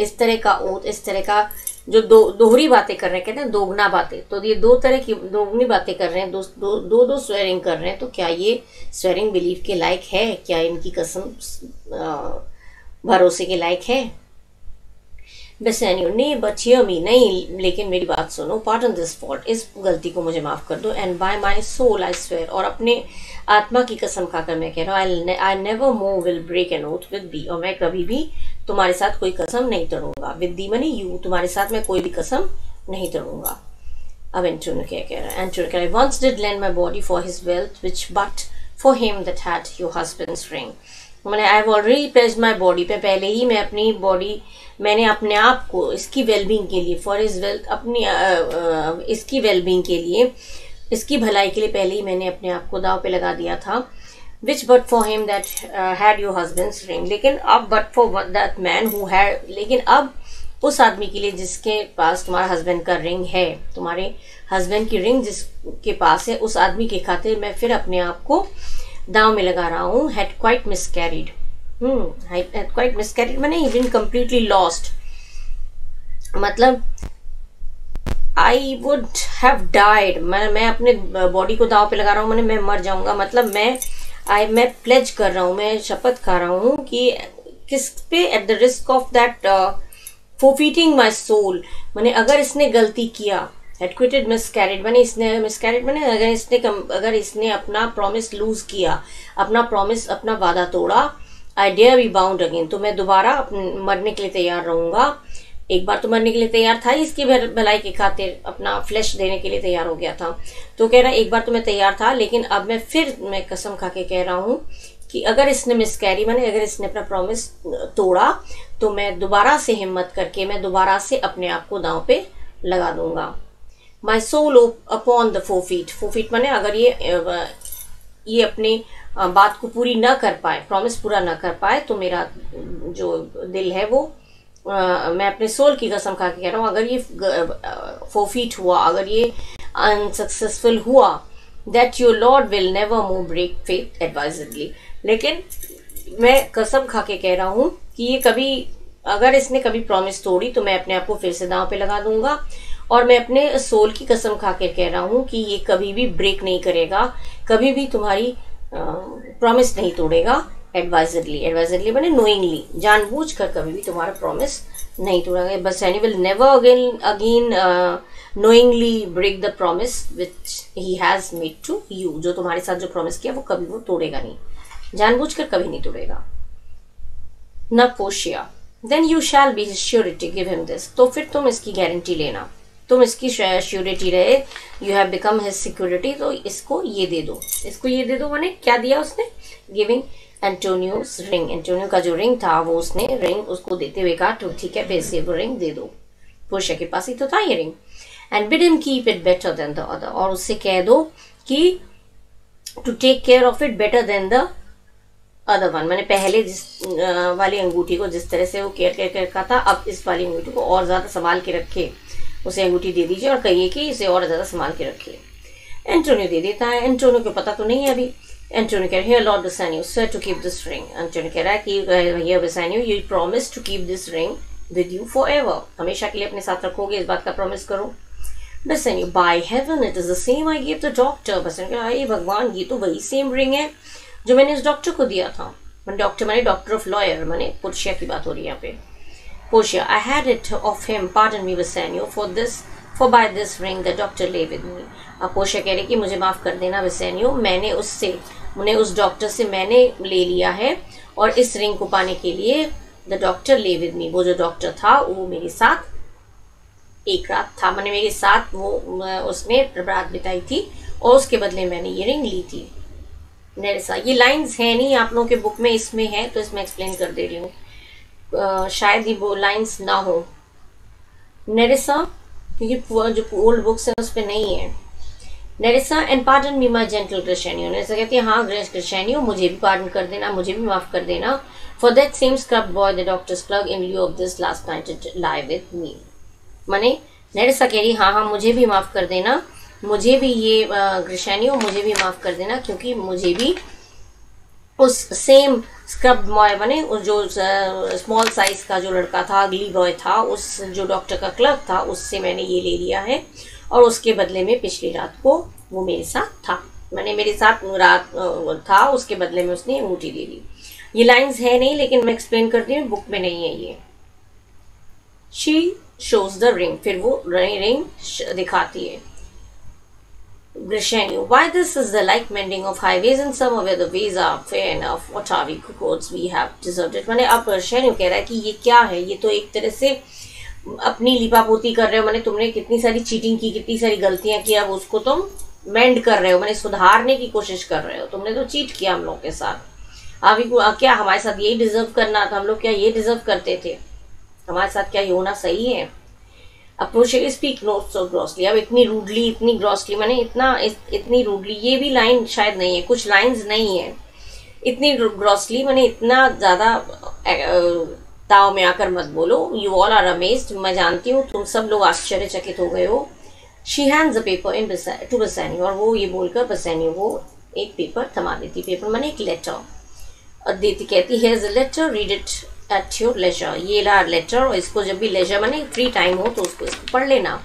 इस तरह का ओथ, इस तरह का जो दोहरी बातें कर रहे हैं, कहते हैं दोगुना बातें, तो ये दो तरह की दोगुनी बातें कर रहे हैं, दो स्वेरिंग कर रहे हैं, तो क्या ये स्वेरिंग बिलीफ के लायक है? क्या इनकी कसम भरोसे के लायक है? बेसेनियो ने बट हियर मी, नहीं लेकिन मेरी बात सुनो, पार्डन दिस फॉल्ट, इस गलती को मुझे माफ कर दो। And by my soul I swear, और अपने आत्मा की कसम खाकर मैं कह रहा हूँ, I never more will break an oath with thee, और मैं कभी भी तुम्हारे साथ कोई कसम नहीं तोड़ूंगा। विद दी मनी यू, तुम्हारे साथ मैं कोई भी कसम नहीं तोड़ूंगा। अब एंटोनियो क्या कह रहा है? एंटोनियो कह रहा है, once did lend my body for his wealth which but for him that had your husband's ring. मैंने I have already pledged my body, पे पहले ही मैं अपनी बॉडी, मैंने अपने आप को इसकी वेलबींग के लिए, फॉर हिज वेल्थ, अपनी इसकी वेलबींग के लिए, इसकी भलाई के लिए पहले ही मैंने अपने आप को दाव पे लगा दिया था। Which but for him that had your husband's ring, लेकिन अब but for that man who had, लेकिन अब उस आदमी के लिए जिसके पास तुम्हारा हस्बैंड का रिंग है, तुम्हारे हस्बैंड की रिंग जिसके पास है, उस आदमी के खातिर मैं फिर अपने आप को दाव में लगा रहा हूँ। हैड क्वाइट मिसकैरिड, हैड क्वाइट मिसकैरिड मैंने इवन कंप्लीटली लॉस्ट, मतलब आई वुड हैव डाइड, मैं अपने बॉडी को दाव पे लगा रहा हूँ, मैं मर जाऊंगा, मतलब मैं प्लेज कर रहा हूँ, मैं शपथ खा रहा हूँ कि किस पे, at the risk of that forfeiting my soul, मैंने अगर इसने गलती किया, had quitted miscarried मैंने इसने miscarried मैंने अगर इसने अपना प्रॉमिस लूज किया, अपना प्रॉमिस, अपना वादा तोड़ा, I dare be bound again, तो मैं दोबारा मरने के लिए तैयार रहूंगा। एक बार तो मरने के लिए तैयार था, इसकी भलाई के खातिर अपना फ्लैश देने के लिए तैयार हो गया था, तो कह रहा एक बार तो मैं तैयार था, लेकिन अब मैं कसम खा के कह रहा हूँ कि अगर इसने मिसकैरी मैंने अगर इसने अपना प्रॉमिस तोड़ा, तो मैं दोबारा से हिम्मत करके मैं दोबारा से अपने आप को दांव पे लगा दूंगा। My soul upon the 4 feet मैंने अगर ये अपनी बात को पूरी ना कर पाए, प्रॉमिस पूरा ना कर पाए, तो मेरा जो दिल है वो मैं अपने सोल की कसम खा के कह रहा हूँ, अगर ये 4 feet हुआ, अगर ये अनसक्सेसफुल हुआ, that your lord will never more break faith advisedly, लेकिन मैं कसम खा के कह रहा हूँ कि ये कभी, अगर इसने कभी प्रॉमिस तोड़ी, तो मैं अपने आप को फिर से दांव पे लगा दूंगा, और मैं अपने सोल की कसम खा के कह रहा हूँ कि ये कभी भी ब्रेक नहीं करेगा, कभी भी तुम्हारी प्रॉमिस नहीं तोड़ेगा एडवाइजरली मैंने नोइंगली, जानबूझकर कभी भी तुम्हारा प्रॉमिस नहीं तोड़ेगा। बस any will never again knowingly break the promise which he has made to you, जो तुम्हारे साथ जो प्रॉमिस किया वो कभी वो तोड़ेगा नहीं, जानबूझकर कभी नहीं तोड़ेगा। न पोशिया, then you shall be his surety, give him this, तो फिर तुम इसकी गारंटी लेना, तुम इसकी श्योरिटी रहे, you have become his security, तो इसको ये दे दो, इसको ये दे दो। मैंने क्या दिया उसने, गिविंग एंटोनियोस रिंग, एंटोनियो का जो रिंग था वो उसने रिंग उसको देते हुए कहा तो ठीक है पैसे वो रिंग दे दो, पोशिया के पास ही तो था ये ring. And bid him keep it better than the other, और उससे कह दो कि to take care of it better than the other one, मैंने पहले जिस वाली अंगूठी को जिस तरह से वो केयर का था, अब इस वाली अंगूठी को और ज्यादा संभाल के रखे, उसे अंगूठी दे दीजिए और कहिए कि इसे और ज्यादा संभाल के रखिए। एंटोनियो दे देता है, एंटोनियो को पता तो नहीं है अभी। एंटोनियो कह रहा है here lord Bassanio swear to keep this ring, Antonio कह रहा है कि भैया Bassanio you promise to keep this ring with you forever, हमेशा के लिए अपने साथ रखोगे, इस बात का प्रॉमिस करो। Bassanio by heaven it is the same I give the doctor, Bassanio कह रहा है भगवान ये तो वही सेम रिंग है जो मैंने इस डॉक्टर को दिया था। डॉक्टर माने डॉक्टर ऑफ लॉयर, माने पोर्शिया की बात हो रही है यहाँ पे। Portia I had it of him pardon me Bassanio for by this ring the doctor lay with me, अब पोर्शिया कह रही कि मुझे माफ कर देना बेसानियो, मैंने उस डॉक्टर से मैंने ले लिया है, और इस रिंग को पाने के लिए द डॉक्टर ले विद मी, वो जो डॉक्टर था वो मेरे साथ एक रात था, मैंने मेरे साथ वो उसने रात बिताई थी और उसके बदले मैंने ये रिंग ली थी। नेरेसा, ये लाइंस है नहीं आप लोगों के बुक में, इसमें है तो इसमें एक्सप्लेन कर दे रही हूँ, शायद ये वो लाइंस ना हो। नेरेसा क्योंकि जो ओल्ड बुक्स है उस पर नहीं है। Nerissa and pardon me my gentle Gratiano, Nerissa कहती है हाँ ग्रेशेनियो मुझे भी पार्डन कर देना, मुझे भी माफ कर देना। For that same scrub boy the doctors plug in लिeu of this last night lie with मी, माने नेरेसा कह रही हाँ मुझे भी माफ कर देना, मुझे भी ये ग्रेशेनियो मुझे भी माफ कर देना, क्योंकि मुझे भी उस सेम स्क्रब बॉय बने उस जो स्मॉल साइज का जो लड़का था, अगली बॉय था, उस जो डॉक्टर का क्लर्क था, उससे मैंने ये ले लिया है, और उसके बदले में पिछली रात को वो मेरे साथ था, मैंने मेरे साथ रात था, उसके बदले में उसने अंगूठी दे दी। ये लाइंस है नहीं लेकिन मैं एक्सप्लेन करती हूँ, बुक में नहीं है ये। शी शोज द रिंग, फिर वो रिंग दिखाती है। Grishenio, why this is the like mending of highways and some where the ways are fair enough, what are we courts we have deserved it, मैंने अब Grishenio कह रहा है कि ये क्या है, ये तो एक तरह से अपनी लिपापोती कर रहे हो, मैंने तुमने कितनी सारी चीटिंग की, कितनी सारी गलतियां की, अब उसको तुम मेंड कर रहे हो, मैंने सुधारने की कोशिश कर रहे हो, तुमने तो चीट किया हम लोग के साथ, अभी क्या हमारे साथ यही डिजर्व करना था, हम लोग क्या ये डिजर्व करते थे, हमारे साथ क्या ये होना सही है। अप्रोच स्पीक नोट सो ग्रॉसली, अब इतनी रूडली, इतनी ग्रॉसली, मैंने इतनी रूडली, ये भी लाइन शायद नहीं है, कुछ लाइंस नहीं है, इतनी ग्रॉसली मैंने इतना ज्यादा ताव में आकर मत बोलो। यू ऑल आर अमेज्ड, मैं जानती हूँ तुम सब लोग आश्चर्यचकित हो गए हो। She hands a paper in to Bassanio, और वो ये बोलकर बेसानियो वो एक पेपर थमा देती, पेपर मैंने एक लेटर और देती, कहती है here's a letter read it at your leisure, ये ला लेटर, और इसको जब भी लेजर माने फ्री टाइम हो तो उसको इसको पढ़ लेना।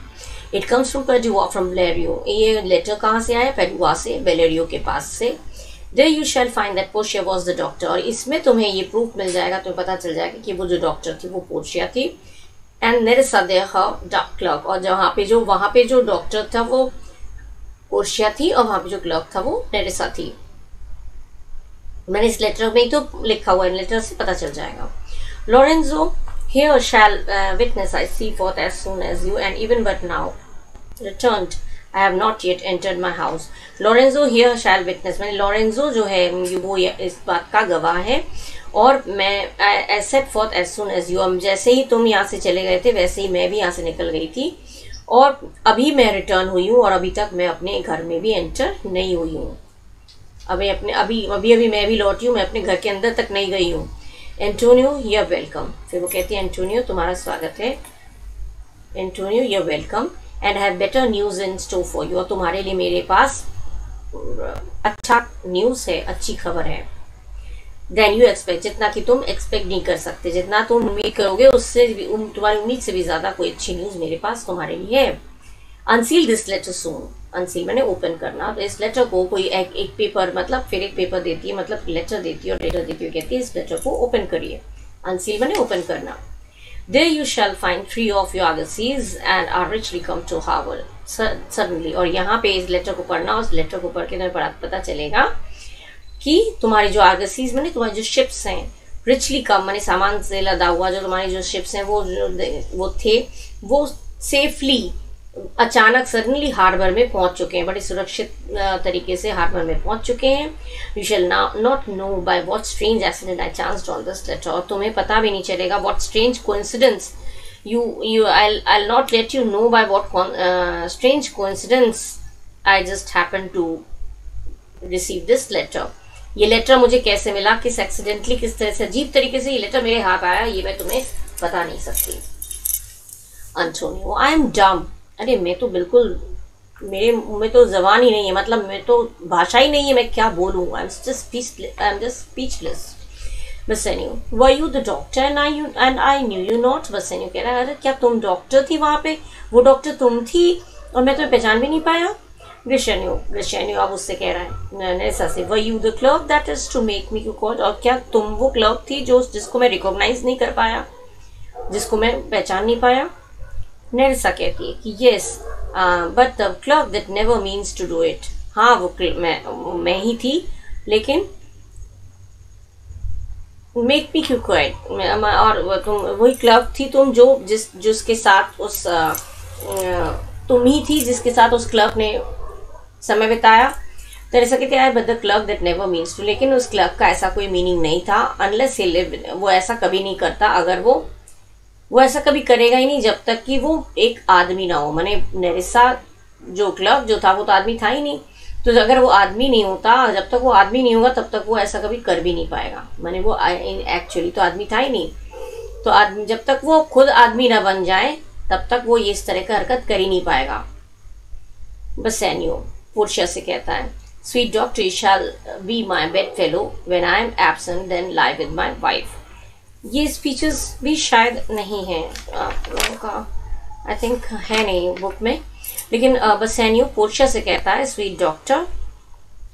It comes from Padua from Valerio, ये लेटर कहाँ से आया, पेडुआ से, वेलेरियो के पास से। There you shall find that Portia was the doctor, और इसमें तुम्हें ये प्रूफ मिल जाएगा, तुम्हें पता चल जाएगा कि वो जो डॉक्टर थी वो पोर्शिया थी। एंड नेरेसा देयर हर क्लर्क, और वहाँ पे जो डॉक्टर था वो पोर्शिया थी, और वहाँ पे जो क्लर्क था वो नेरेसा थी। मैंने इस लेटर में ही तो लिखा हुआ है, लेटर से पता चल जाएगा। Lorenzo, here shall witness I see forth as soon as you, and even but now returned, I have not yet entered my house. Lorenzo here shall witness, मैंने Lorenzo जो है वो इस बात का गवाह है, और मैं I set forth as soon as you, अब जैसे ही तुम यहाँ से चले गए थे वैसे ही मैं भी यहाँ से निकल गई थी, और अभी मैं रिटर्न हुई हूँ, और अभी तक मैं अपने घर में भी एंटर नहीं हुई हूँ, अभी मैं भी लौटी हूँ, मैं अपने घर के अंदर तक नहीं गई हूँ। एंटोनियो यू आर वेलकम, फिर वो कहती है एंटोनियो तुम्हारा स्वागत है, Antonio you are welcome, and have better news in store for you, और तुम्हारे लिए मेरे पास अच्छा न्यूज है, अच्छी खबर है। देन यू एक्सपेक्ट, जितना कि तुम एक्सपेक्ट नहीं कर सकते, जितना तुम उम्मीद करोगे उससे तुम्हारी उम्मीद से भी ज्यादा कोई अच्छी न्यूज मेरे पास तुम्हारे लिए है। अनसील दिस लेटर सून, अनसील मैंने ओपन करना, तो इस लेटर को कोई एक पेपर, मतलब फिर एक पेपर देती है, मतलब लेटर देती है और लेटर देती है, कहती है इस लेटर को ओपन करिए, अनसील मैंने ओपन करना। There you shall find 3 of your argosies and are richly come to Harvard suddenly, और यहाँ पे इस लेटर को पढ़ना, उस लेटर को पढ़ के तुम्हें पता चलेगा कि तुम्हारी जो आर्गसीज मैंने तुम्हारी जो शिप्स हैं रिचली कम माने सामान से लदा हुआ जो तुम्हारी जो शिप्स हैं वो थे, वो सेफली अचानक सडनली हार्बर में पहुंच चुके हैं, बड़े सुरक्षित तरीके से हार्बर में पहुंच चुके हैं। You shall not know by what strange accident I chanced on this letter, और तुम्हें पता भी नहीं चलेगा what strange coincidence I'll not let you know by what strange coincidence I just happened to receive this letter. ये letter मुझे कैसे मिला, किस एक्सीडेंटली, किस तरह से अजीब तरीके से ये लेटर मेरे हाथ आया, ये मैं तुम्हें बता नहीं सकती। अंटोनियो, आई एम डम, अरे मैं तो बिल्कुल, मेरे मुंह में तो जबान ही नहीं है, मतलब मैं तो भाषा ही नहीं है, मैं क्या बोलूँ, I am just speechless. Bassanio, were you the doctor and I knew you not. Bassanio कह रहा है, अरे क्या तुम डॉक्टर थी वहाँ पे, वो डॉक्टर तुम थी और मैं तुम्हें पहचान भी नहीं पाया। ग्रेशेनियो अब उससे कह रहा है नेरेसा से, were you the clerk that is to make me call, और क्या तुम वो क्लर्क थी जो जिसको मैं रिकॉग्नाइज नहीं कर पाया, जिसको मैं पहचान नहीं पाया। नेरेसा कहती है कि yes but the clerk that never means to do it, हाँ वो मैं ही थी, लेकिन मेक मी क्यों क्वाइट, और तुम वही क्लर्क थी तुम जो जिसके साथ उस तुम ही थी जिसके साथ उस क्लर्क ने समय बिताया। तो ऐसा कहते हैं but the clerk that never means to, लेकिन उस क्लर्क का ऐसा कोई मीनिंग नहीं था, अनलेस ही लिव, वो ऐसा कभी नहीं करता, अगर वो ऐसा कभी करेगा ही नहीं जब तक कि वो एक आदमी ना हो। माने नेरेसा जो क्लर्क जो था वो तो आदमी था ही नहीं, तो अगर वो आदमी नहीं होता, जब तक वो आदमी नहीं होगा तब तक वो ऐसा कभी कर भी नहीं पाएगा। माने वो एक्चुअली तो आदमी था ही नहीं, तो आदमी जब तक वो खुद आदमी ना बन जाए तब तक वो ये इस तरह का हरकत कर ही नहीं पाएगा। बसेनियो पोर्शिया से कहता है, sweet doctor you shall be my bed fellow when I am absent then lie with my wife. ये स्पीचेस भी शायद नहीं है आप लोगों का, आई थिंक है नहीं बुक में, लेकिन बसेनियो पोर्शिया से कहता है स्वीट डॉक्टर,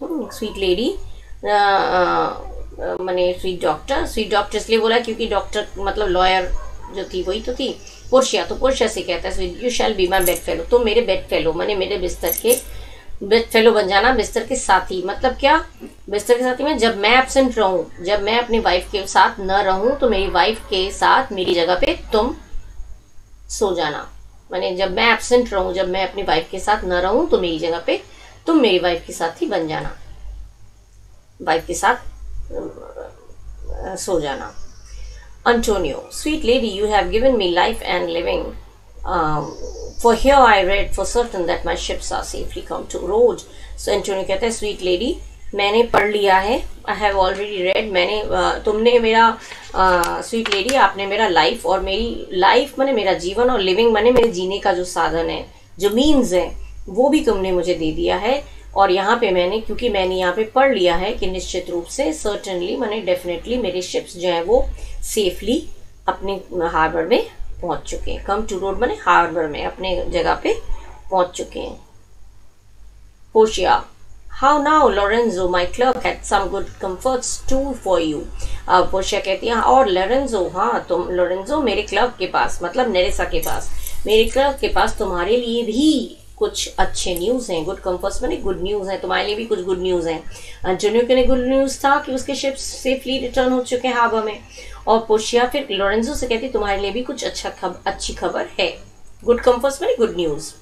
स्वीट लेडी, माने स्वीट डॉक्टर इसलिए बोला क्योंकि डॉक्टर मतलब लॉयर जो थी वही तो थी पोर्शिया, तो पोर्शिया से कहता है sweet you shall be my bed fellow, तो मेरे बेड फेलो माने मेरे बिस्तर के बेड फेलो बन जाना, बिस्तर के साथी, मतलब क्या बिस्तर के साथी में जब मैं एब्सेंट रहूं, जब मैं अपनी वाइफ के साथ न रहूं तो मेरी वाइफ के साथ मेरी जगह पे तुम सो जाना। माने जब मैं एब्सेंट रहूं, जब मैं अपनी वाइफ के साथ न रहूं तो मेरी जगह पे तुम मेरी वाइफ के साथ ही बन जाना, वाइफ के साथ सो जाना। Antonio, sweet lady, you have given me life and living. For here I read for certain that my ships are safely come to road. So Antonio कहता है sweet lady, मैंने पढ़ लिया है, I have already read, मैंने तुमने मेरा sweet lady आपने मेरा लाइफ, और मेरी लाइफ माने मेरा जीवन, और लिविंग माने मेरे जीने का जो साधन है, जो मीन्स है, वो भी तुमने मुझे दे दिया है। और यहाँ पे मैंने, क्योंकि मैंने यहाँ पे पढ़ लिया है कि निश्चित रूप से सर्टेनली माने डेफिनेटली मेरे शिप्स जो हैं वो सेफली अपने हार्बर में पहुँच चुके हैं। कम टू रोड माने हार्बर में अपने जगह पे पहुँच चुके हैं। Portia, how now Lorenzo my clerk had some good comforts too for you. Portia कहती है और लोरेंजो, हाँ तुम लोरेंजो मेरे क्लर्क के पास, मतलब नेरेसा के पास, मेरे क्लर्क के पास तुम्हारे लिए भी कुछ अच्छे न्यूज़ हैं। गुड कम्फर्ट्स माने गुड न्यूज़ है, तुम्हारे लिए भी कुछ गुड न्यूज़ हैं। अंटोनियो के लिए गुड न्यूज़ था कि उसके शिप्स सेफली रिटर्न हो चुके हैं हार्बर में, और पोर्शिया फिर लोरेंजो से कहती तुम्हारे लिए भी कुछ अच्छी खबर है। गुड कम्फर्ट्स माने good news.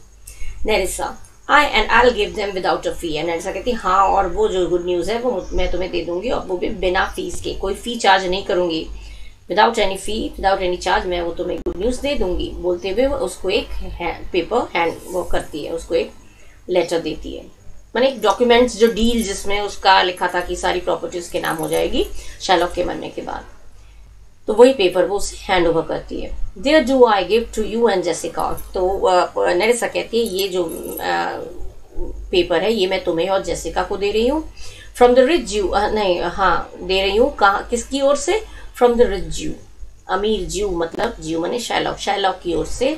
Nerissa, I'll give them without a fee। Nerissa कहती हाँ, और वो जो गुड न्यूज़ है वो मैं तुम्हें दे दूंगी, और वो भी बिना फीस के, कोई फी चार्ज नहीं करूंगी, विदाउट एनी फी विदाउट एनी चार्ज मैं वो तुम्हें गुड न्यूज़ दे दूंगी। बोलते हुए वो उसको एक पेपर हैंड वो करती है, उसको एक लेटर देती है, माने एक डॉक्यूमेंट्स जो डील जिसमें उसका लिखा था कि सारी प्रॉपर्टी उसके नाम हो जाएगी शैलॉक के मरने के बाद, तो वही पेपर वो उसे हैंड ओवर करती है। There do I give to you and Jessica. तो नेरेसा कहती है ये जो पेपर है ये मैं तुम्हें और जेसिका को दे रही हूँ। फ्रॉम द रिच ज्यू, नहीं हाँ दे रही हूँ, कहाँ किसकी ओर से? फ्रॉम द रिच ज्यू, अमीर ज्यू, मतलब ज्यू माने शैलॉक की ओर से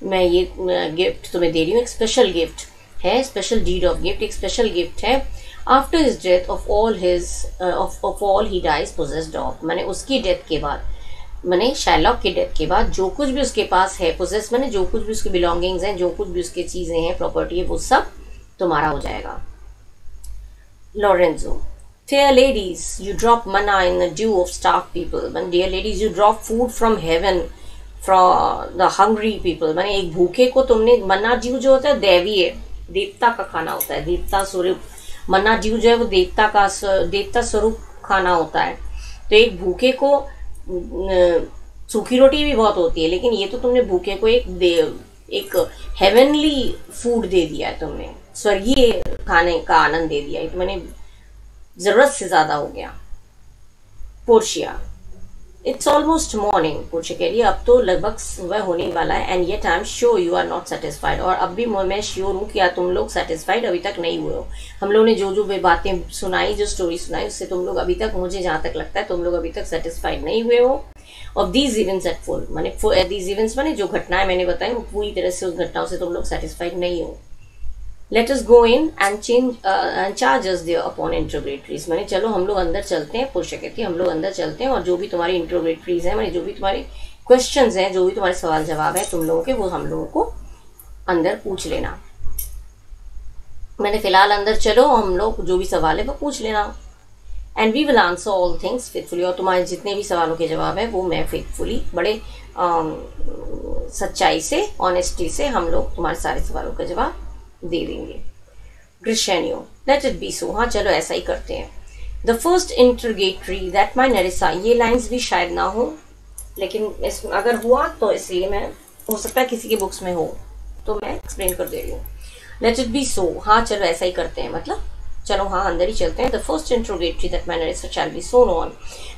मैं ये गिफ्ट तुम्हें दे रही हूँ। एक स्पेशल गिफ्ट है, स्पेशल डीड ऑफ गिफ्ट, एक स्पेशल गिफ्ट है। After his death of all he dies possessed of, माने उसकी डेथ के बाद, माने शैलॉक की डेथ के बाद जो कुछ भी उसके पास है, पोजेस माने जो कुछ भी उसके बिलोंगिंग्स हैं, जो कुछ भी उसकी चीजें हैं, प्रॉपर्टी है, वो सब तुम्हारा हो जाएगा। Lorenzo, Fair ladies, you drop manna in the dew of starved people. Man, dear ladies, you drop food from heaven from the hungry people. माने एक भूखे को तुमने मन्ना ड्यू जो होता है दैवी है, देवता का खाना होता है, देवता स्वरूप मन्ना ड्यू जो है वो देवता स्वरूप खाना होता है। तो एक भूखे को सूखी रोटी भी बहुत होती है, लेकिन ये तो तुमने भूखे को एक हेवनली फूड दे दिया है, तुमने स्वर्गीय खाने का आनंद दे दिया है। तो मैंने जरूरत से ज्यादा हो गया। Portia, it's almost morning. Portia कह रही है अब तो लगभग सुबह होने वाला है। And yet I am sure you are not satisfied, और अब भी मैं श्योर हूँ कि यार तुम लोग सेटिस्फाइड अभी तक नहीं हुए हो। हम लोग ने जो बातें सुनाई, जो स्टोरी सुनाई, उससे तुम लोग अभी तक, मुझे जहां तक लगता है तुम लोग अभी तक सेटिस्फाइड नहीं हुए हो। Of these events at full, माने दीज इवेंट्स माने जो घटनाएं मैंने बताई वो पूरी तरह से उस घटनाओं से तुम लोग सेटिस्फाइड नहीं हो। Let us go in and charge us there upon interrogatories, माने चलो हम लोग अंदर चलते हैं। पुरुष कहती है हम लोग अंदर चलते हैं और जो भी तुम्हारी इंटरोगेटरीज है, माने जो भी तुम्हारे क्वेश्चंस हैं, जो भी तुम्हारे सवाल जवाब है तुम लोगों के, वो हम लोगों को अंदर पूछ लेना। मैंने फिलहाल अंदर चलो, हम लोग जो भी सवाल है वो पूछ लेना। And we will answer all things faithfully, और तुम्हारे जितने भी सवालों के जवाब है वो मैं फेथफुली, बड़े सच्चाई से, ऑनेस्टी से हम लोग तुम्हारे सारे सवालों का जवाब दे देंगे। ग्रिशेनियो, लेट इट बी सो, हाँ चलो ऐसा ही करते हैं। द फर्स्ट इंटरोगेटरी दैट माई नरिसा, ये लाइन्स भी शायद ना हो, लेकिन अगर हुआ तो इसलिए मैं, हो सकता है किसी की बुक्स में हो, तो मैं एक्सप्लेन कर दे रही हूँ। लेट इट बी सो, हाँ चलो ऐसा ही करते हैं, मतलब चलो हाँ अंदर ही चलते हैं। The first interrogatory that my Nerissa shall be sworn on,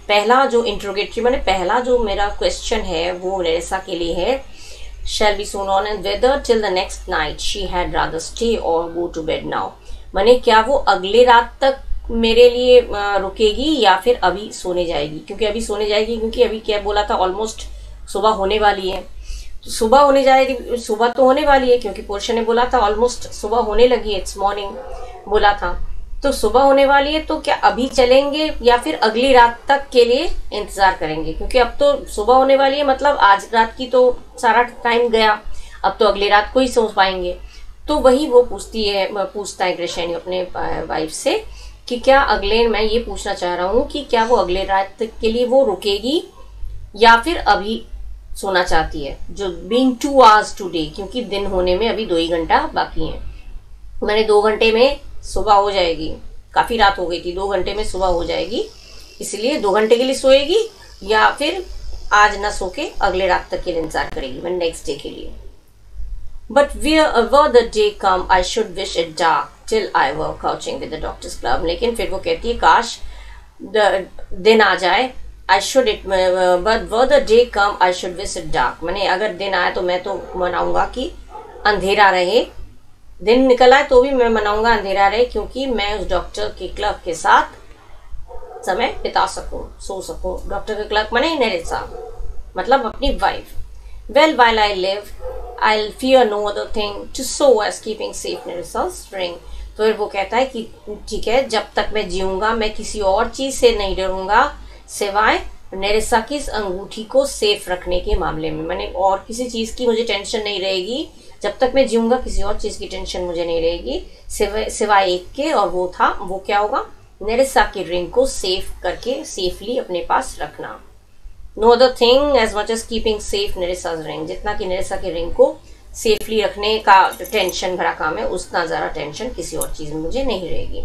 पहला जो इंट्रोगेटरी मैंने पहला जो मेरा क्वेश्चन है वो नरिसा के लिए है। Shall be sworn on and whether till the next night she had rather stay or go to bed now, माने क्या वो अगले रात तक मेरे लिए रुकेगी या फिर अभी सोने जाएगी, क्योंकि अभी सोने जाएगी, क्योंकि अभी क्या बोला था ऑलमोस्ट सुबह होने वाली है, तो सुबह होने जाएगी, सुबह तो होने वाली है क्योंकि पोर्शन ने बोला था ऑलमोस्ट सुबह होने लगी है, इट्स मॉर्निंग बोला था, तो सुबह होने वाली है। तो क्या अभी चलेंगे या फिर अगली रात तक के लिए इंतजार करेंगे, क्योंकि अब तो सुबह होने वाली है, मतलब आज रात की तो सारा टाइम गया, अब तो अगली रात को ही सो पाएंगे। तो वही वो पूछता है ग्रिशेनियो अपने वाइफ से कि क्या अगले, मैं ये पूछना चाह रहा हूँ कि क्या वो अगले रात तक के लिए वो रुकेगी या फिर अभी सोना चाहती है, जो बीइंग 2 hours टुडे, क्योंकि दिन होने में अभी 2 ही घंटा बाकी है। मैंने 2 घंटे में सुबह हो जाएगी, काफी रात हो गई थी, 2 घंटे में सुबह हो जाएगी, इसलिए 2 घंटे के लिए सोएगी या फिर आज ना सो के अगले रात तक के लिए इंतजार करेगी, मैं नेक्स्ट डे के लिए। But were the day come I should wish it dark till I were couching with the doctor's clerk, लेकिन फिर वो कहती है काश दिन आ जाए, I should it but were the day come I should wish it dark, मैंने अगर दिन आया तो मैं तो मनाऊंगा कि अंधेरा रहे, दिन निकल आए तो भी मैं मनाऊंगा अंधेरा रहे, क्योंकि मैं उस डॉक्टर के क्लब के साथ समय बिता सकूं, सो सकूं। डॉक्टर के क्लब माने नरिसा, मतलब अपनी wife. Well while I live I will fear no other thing to so as keeping safe Nerissa's ring, तो फिर वो कहता है कि ठीक है, जब तक मैं जीऊंगा मैं किसी और चीज से नहीं डरूंगा सिवाय नरिसा की इस अंगूठी को सेफ रखने के मामले में, मैंने और किसी चीज की मुझे टेंशन नहीं रहेगी, जब तक मैं जीऊंगा किसी और चीज की टेंशन मुझे नहीं रहेगी सिवाय एक के, और वो था, वो क्या होगा, नरिसा की रिंग को सेफ करके सेफली अपने पास रखना। No other thing as much as keeping safe Nerissa's ring, जितना कि नरिसा की रिंग को सेफली रखने का टेंशन भरा काम है, उतना ज़्यादा टेंशन किसी और चीज़ में मुझे नहीं रहेगी।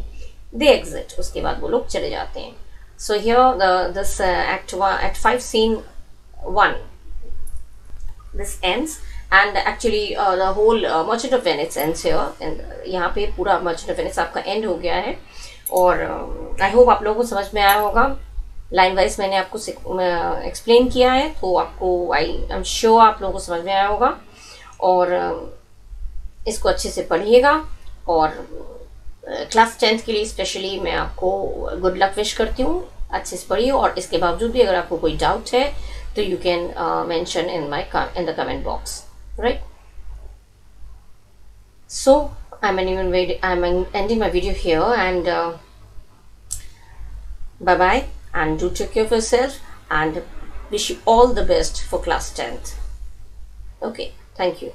दे एग्जिट, उसके बाद वो लोग चले जाते हैं। So here this act 5 scene 1 this ends and actually the whole Merchant of Venice ends here, and यहाँ पे पूरा Merchant of Venice आपका एंड हो गया है, और आई होप आप लोगों को समझ में आया होगा। लाइन वाइज मैंने आपको एक्सप्लेन किया है, तो आपको आई एम श्योर आप लोगों को समझ में आया होगा, और इसको अच्छे से पढ़िएगा, और क्लास 10th के लिए स्पेशली मैं आपको गुड लक विश करती हूँ, अच्छे से पढ़िए, और इसके बावजूद भी अगर आपको कोई डाउट है तो you can mention in the comment box, right? So I'm ending my video here, and bye bye, and do take care of yourself, and wish you all the best for class 10th. Okay, thank you.